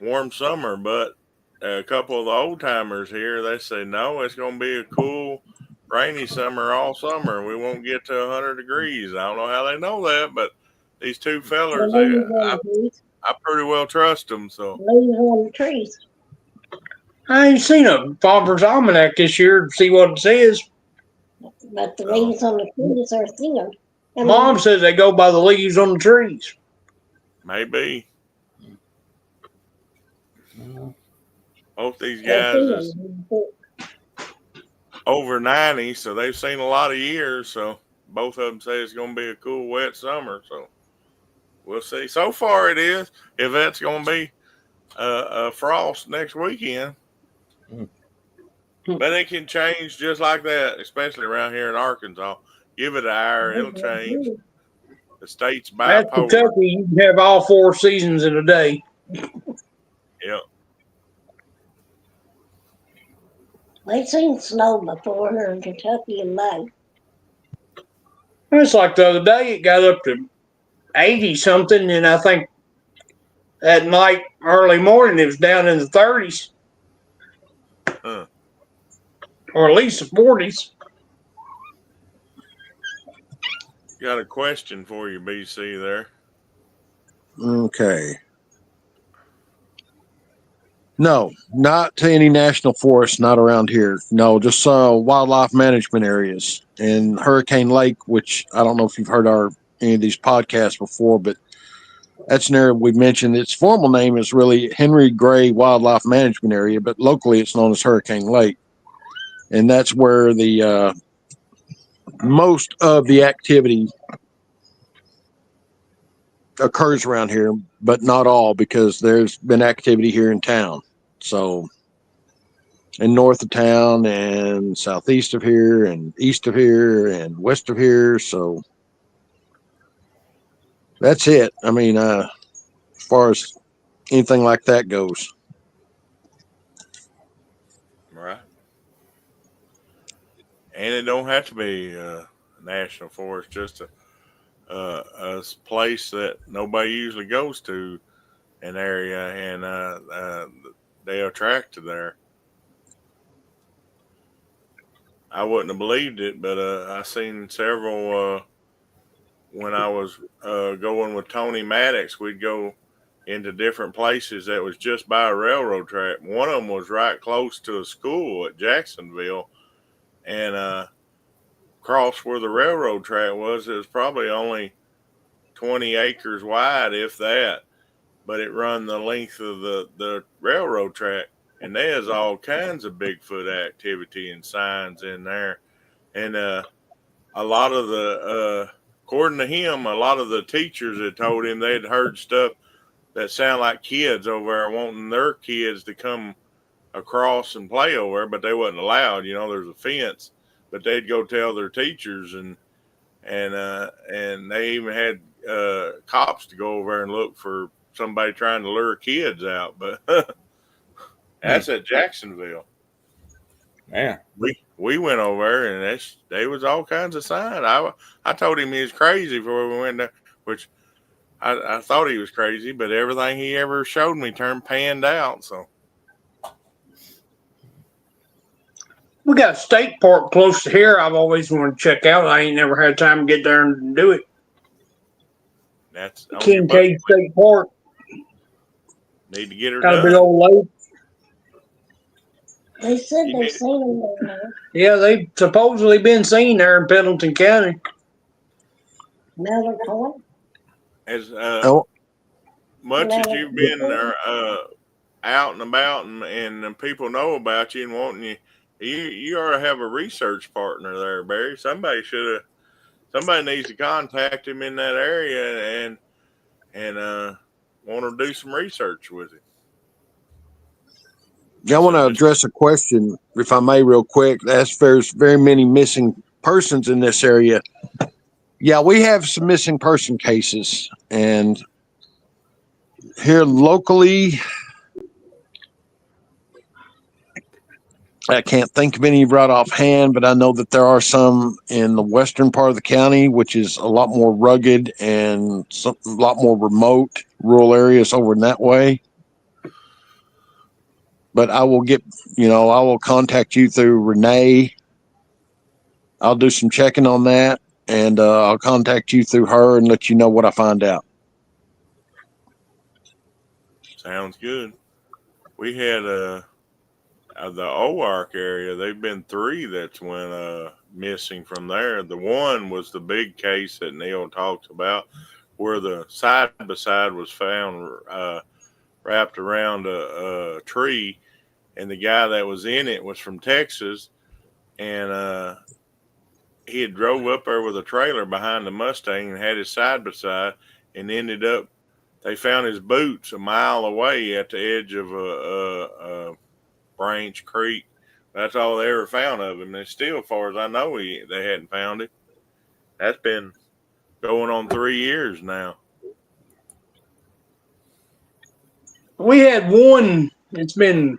warm summer, but a couple of the old timers here, they say, no, it's going to be a cool, rainy summer all summer. We won't get to 100 degrees. I don't know how they know that, but these two fellers, I pretty well trust them. So Leaves on the trees. I ain't seen a Farmer's Almanac this year to see what it says. But the leaves on the trees are thinner. Mom says they go by the leaves on the trees. maybe. Both these guys is over 90, so they've seen a lot of years. So both of them say it's going to be a cool, wet summer. So we'll see. So far, it is. If that's going to be a frost next weekend, but it can change just like that, especially around here in Arkansas. Give it an hour, it'll change. The state's bipolar. At Kentucky, you can have all 4 seasons in a day. Yep. They seen snow before here in Kentucky in May. It's like the other day, it got up to 80 something, and I think at night, early morning, it was down in the 30s, Huh. or at least the 40s. Got a question for you, BC. There. Okay. No, not to any national forests, not around here. No, just wildlife management areas. And Hurricane Lake, which I don't know if you've heard any of these podcasts before, but that's an area we mentioned. Its formal name is really Henry Gray Wildlife Management Area, but locally it's known as Hurricane Lake. And that's where the most of the activity occurs around here, but not all, because there's been activity here in town. So, and north of town, and southeast of here, and east of here, and west of here. So that's it. I mean, as far as anything like that goes. Right. And it don't have to be a national forest, just a place that nobody usually goes to, an area, and they attract to there. I wouldn't have believed it, but I seen several when I was going with Tony Maddox. We'd go into different places that was just by a railroad track. One of them was right close to a school at Jacksonville, and across where the railroad track was, it was probably only 20 acres wide, if that, but it run the length of the railroad track. And there's all kinds of Bigfoot activity and signs in there. And a lot of according to him, a lot of the teachers had told him they'd heard stuff that sound like kids over there wanting their kids to come across and play over there, but they wasn't allowed. There's a fence, but they'd go tell their teachers, and they even had cops to go over there and look for somebody trying to lure kids out. But that's at Jacksonville. Yeah. We went over there, and there was all kinds of signs. I told him he was crazy before we went there, which I thought he was crazy, but everything he ever showed me panned out. So We got a state park close to here I've always wanted to check out. I ain't never had time to get there and do it. that's on your Kincaid bucket. State Park. Need to get her Got a big done. old lake. They said You they need- seen them down there. Yeah, they've supposedly been seen there in Pendleton County. Miller Point. As Oh, much as Miller you've been Point. out and about, and people know about you and wanting you ought to have a research partner there, Barry. Somebody needs to contact him in that area and want to do some research with him. I want to address a question, if I may, real quick. There's very many missing persons in this area. Yeah, we have some missing person cases, and here locally, I can't think of any right offhand, but I know that there are some in the western part of the county, which is a lot more rugged and a lot more remote, rural areas over in that way. But I will contact you through Renee. I'll do some checking on that, and I'll contact you through her and let you know what I find out. Sounds good. We had the OARC area. They've been 3 that's went missing from there. The one was the big case that Neil talked about, where the side by side was found wrapped around a tree, and the guy that was in it was from Texas, and he had drove up there with a trailer behind the Mustang and had his side by side, and ended up they found his boots a mile away at the edge of a branch creek. That's all they ever found of him. And still, as far as I know, they hadn't found him. That's been going on 3 years now. We had one. It's been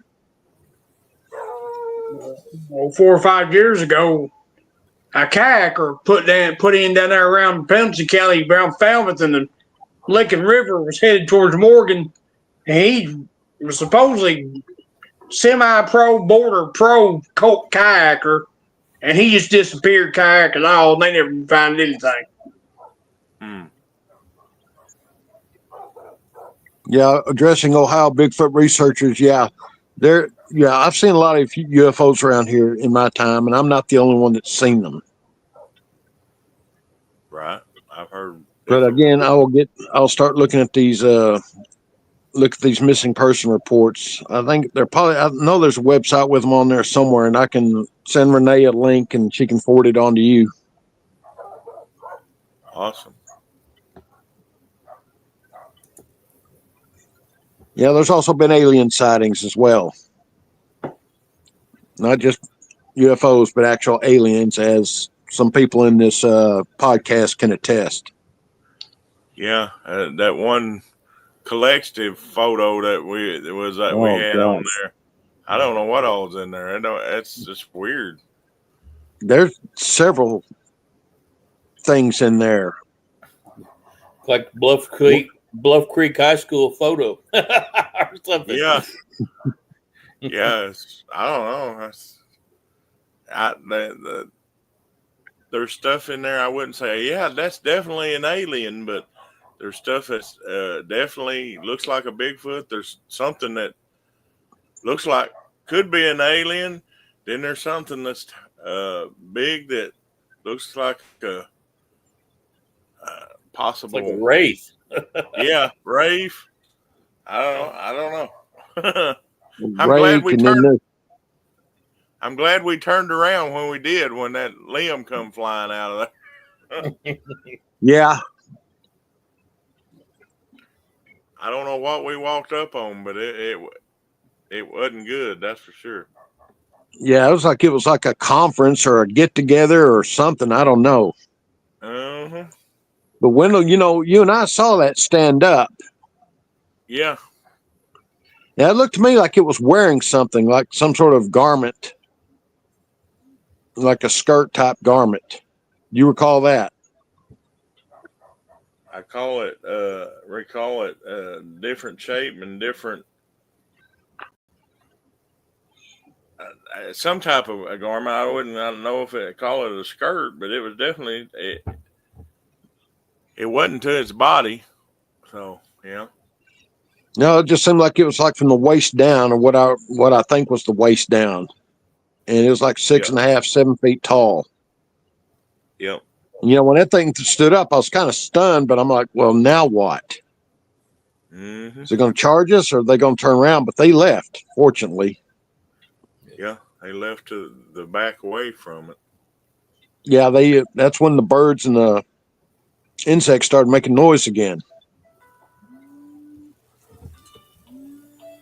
4 or 5 years ago, a kayaker put in down there around Pemsey County, around Falmouth, and the Lincoln River was headed towards Morgan. And he was supposedly semi-pro, border pro kayaker, and he just disappeared kayak and all, and they never found anything. Yeah, addressing Ohio Bigfoot researchers. Yeah, I've seen a lot of UFOs around here in my time, and I'm not the only one that's seen them. Right, I've heard. But again, I'll start looking at these missing person reports. I think I know there's a website with them on there somewhere, and I can send Renee a link, and she can forward it on to you. Awesome. Yeah, there's also been alien sightings as well. Not just UFOs, but actual aliens, as some people in this podcast can attest. Yeah, that one collective photo that we had on there. I don't know what all's in there. It's just weird. There's several things in there, like Bluff Creek High School photo or something. Yeah. Yes. I don't know. There's stuff in there I wouldn't say, yeah, that's definitely an alien, but there's stuff that's definitely looks like a Bigfoot. There's something that looks like could be an alien. Then there's something that's big that looks like a possible, it's like a wraith. Yeah, wraith. I don't know. I'm glad we turned around when we did, when that limb come flying out of there. Yeah. I don't know what we walked up on, but it wasn't good, that's for sure. Yeah, it was like a conference or a get together or something. I don't know. Uh-huh. But Wendell, you and I saw that stand up. Yeah. Yeah, it looked to me like it was wearing something, like some sort of garment, like a skirt type garment. You recall that? I recall it different shape and different, some type of a garment. I don't know if it call it a skirt, but it was definitely, it wasn't to its body. So, yeah. No, it just seemed like it was like from the waist down, or what I think was the waist down. And it was like 6.5, 7 feet tall. Yep. When that thing stood up, I was kind of stunned, but I'm like, well, now what? Mm-hmm. Is it going to charge us, or are they going to turn around? But they left, fortunately. Yeah, they left to the back away from it. Yeah, that's when the birds and the insects started making noise again.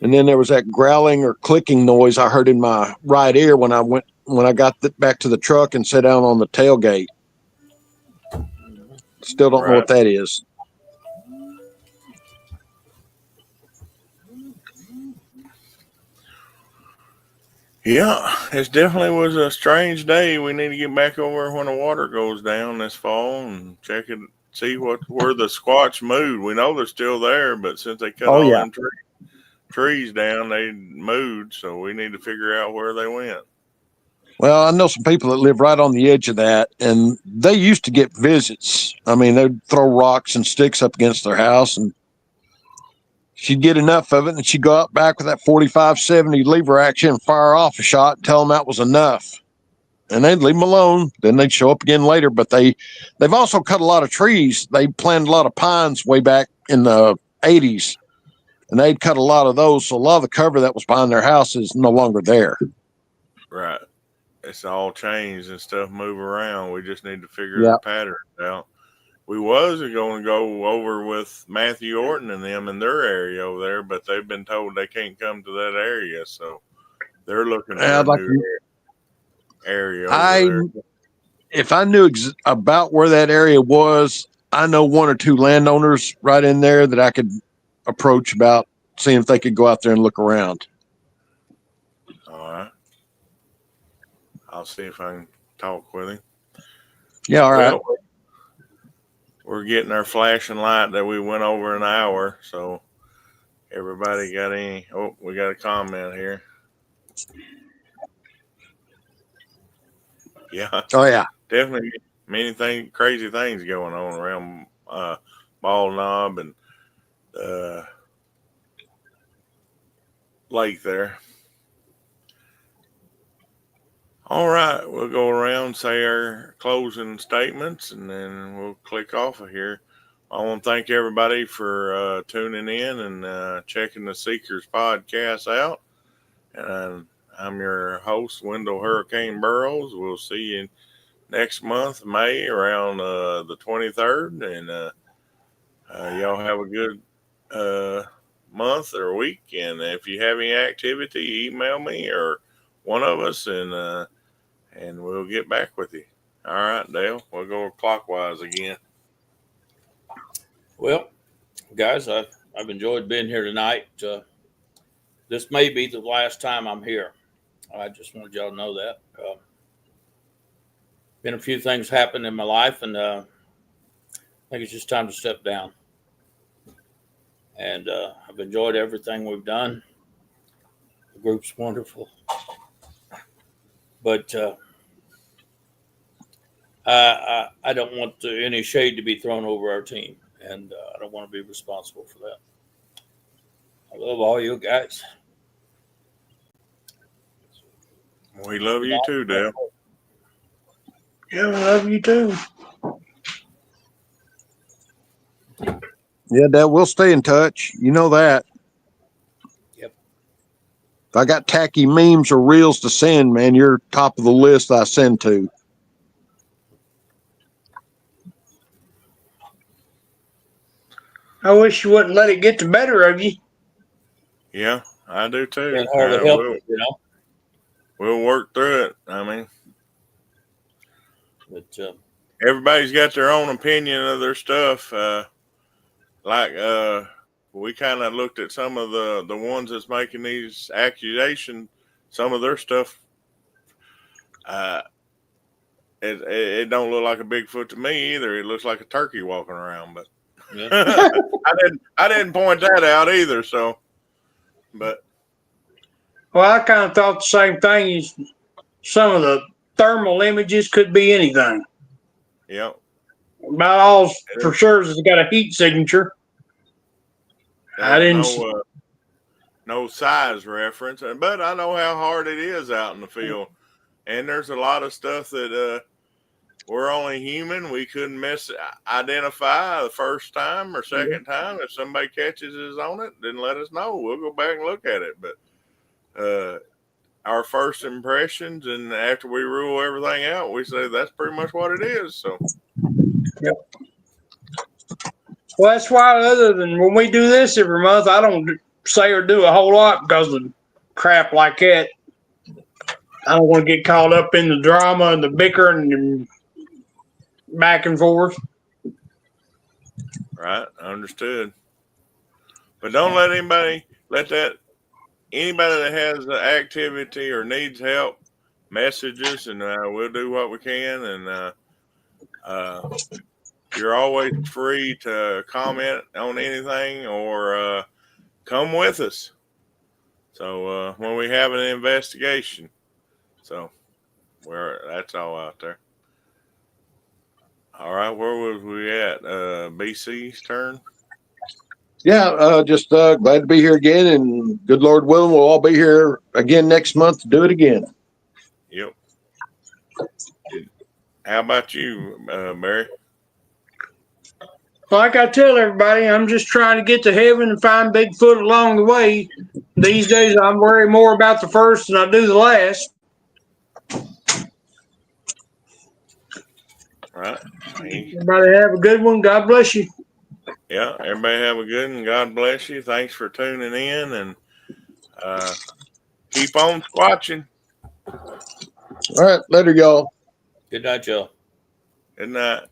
And then there was that growling or clicking noise I heard in my right ear when I got back to the truck and sat down on the tailgate. Still don't know what that is. Yeah, it definitely was a strange day. We need to get back over when the water goes down this fall and check it, see where the squatch moved. We know they're still there, but since they cut all them trees down, they moved. So we need to figure out where they went. Well, I know some people that live right on the edge of that, and they used to get visits. I mean, they'd throw rocks and sticks up against their house, and she'd get enough of it, and she'd go out back with that 45-70 lever action and fire off a shot and tell them that was enough. And they'd leave them alone. Then they'd show up again later. But they've also cut a lot of trees. They planted a lot of pines way back in the 80s, and they'd cut a lot of those. So a lot of the cover that was behind their house is no longer there. Right. It's all changed and stuff move around. We just need to figure the pattern out. We was going to go over with Matthew Orton and them in their area over there, but they've been told they can't come to that area, so they're looking for a new area over there. If I knew about where that area was, I know one or two landowners right in there that I could approach about seeing if they could go out there and look around. All right. I'll see if I can talk with him. Yeah, all right. Well, we're getting our flashing light that we went over an hour. So everybody got any? Oh, we got a comment here. Yeah. Oh yeah. Definitely crazy things going on around Ball Knob and lake there. All right, we'll go around, say our closing statements, and then we'll click off of here. I want to thank everybody for tuning in and checking the Seekers podcast out. And I'm your host, Wendell Hurricane Burrows. We'll see you next month, May, around the 23rd. And y'all have a good month or week. And if you have any activity, email me or one of us, and we'll get back with you. All right, Dale, we'll go clockwise again. Well, guys, I've enjoyed being here tonight. This may be the last time I'm here. I just wanted y'all to know that. Been a few things happen in my life, and I think it's just time to step down. And I've enjoyed everything we've done. The group's wonderful. But I don't want any shade to be thrown over our team, and I don't want to be responsible for that. I love all you guys. We love you too, Dale. Yeah, we love you too. Yeah, Dale, we'll stay in touch. You know that. Yep. If I got tacky memes or reels to send, man, you're top of the list I send to. I wish you wouldn't let it get the better of you. Yeah, I do too. Can't hardly help it, you know. We'll work through it. I mean, But everybody's got their own opinion of their stuff. We kind of looked at some of the ones that's making these accusations. Some of their stuff, it don't look like a Bigfoot to me either. It looks like a turkey walking around. But yeah. I didn't point that out either. So, but Well, I kind of thought the same thing. Some of the thermal images could be anything. yeah, About all for sure is it's got a heat signature. I didn't. No size reference, but I know how hard it is out in the field, and there's a lot of stuff that we're only human. We couldn't identify the first time or second time. If somebody catches us on it, then let us know. We'll go back and look at it. But our first impressions, and after we rule everything out, we say that's pretty much what it is. So, Yep. Well, that's why, other than when we do this every month, I don't say or do a whole lot because of crap like that. I don't want to get caught up in the drama and the bickering and back and forth. right, understood. But don't let anybody that has an activity or needs help message us, and we'll do what we can. And you're always free to comment on anything or come with us. So when we have an investigation, so that's all out there. All right, where was we at? BC's turn. Yeah, just glad to be here again, and good Lord willing, we'll all be here again next month to do it again. Yep. How about you, Barry? Like I tell everybody, I'm just trying to get to heaven and find Bigfoot along the way. These days, I worry more about the first than I do the last. Right. Everybody have a good one. God bless you. Yeah, everybody have a good one. God bless you. Thanks for tuning in, and keep on squatching. All right, later, y'all. Good night, y'all. Good night.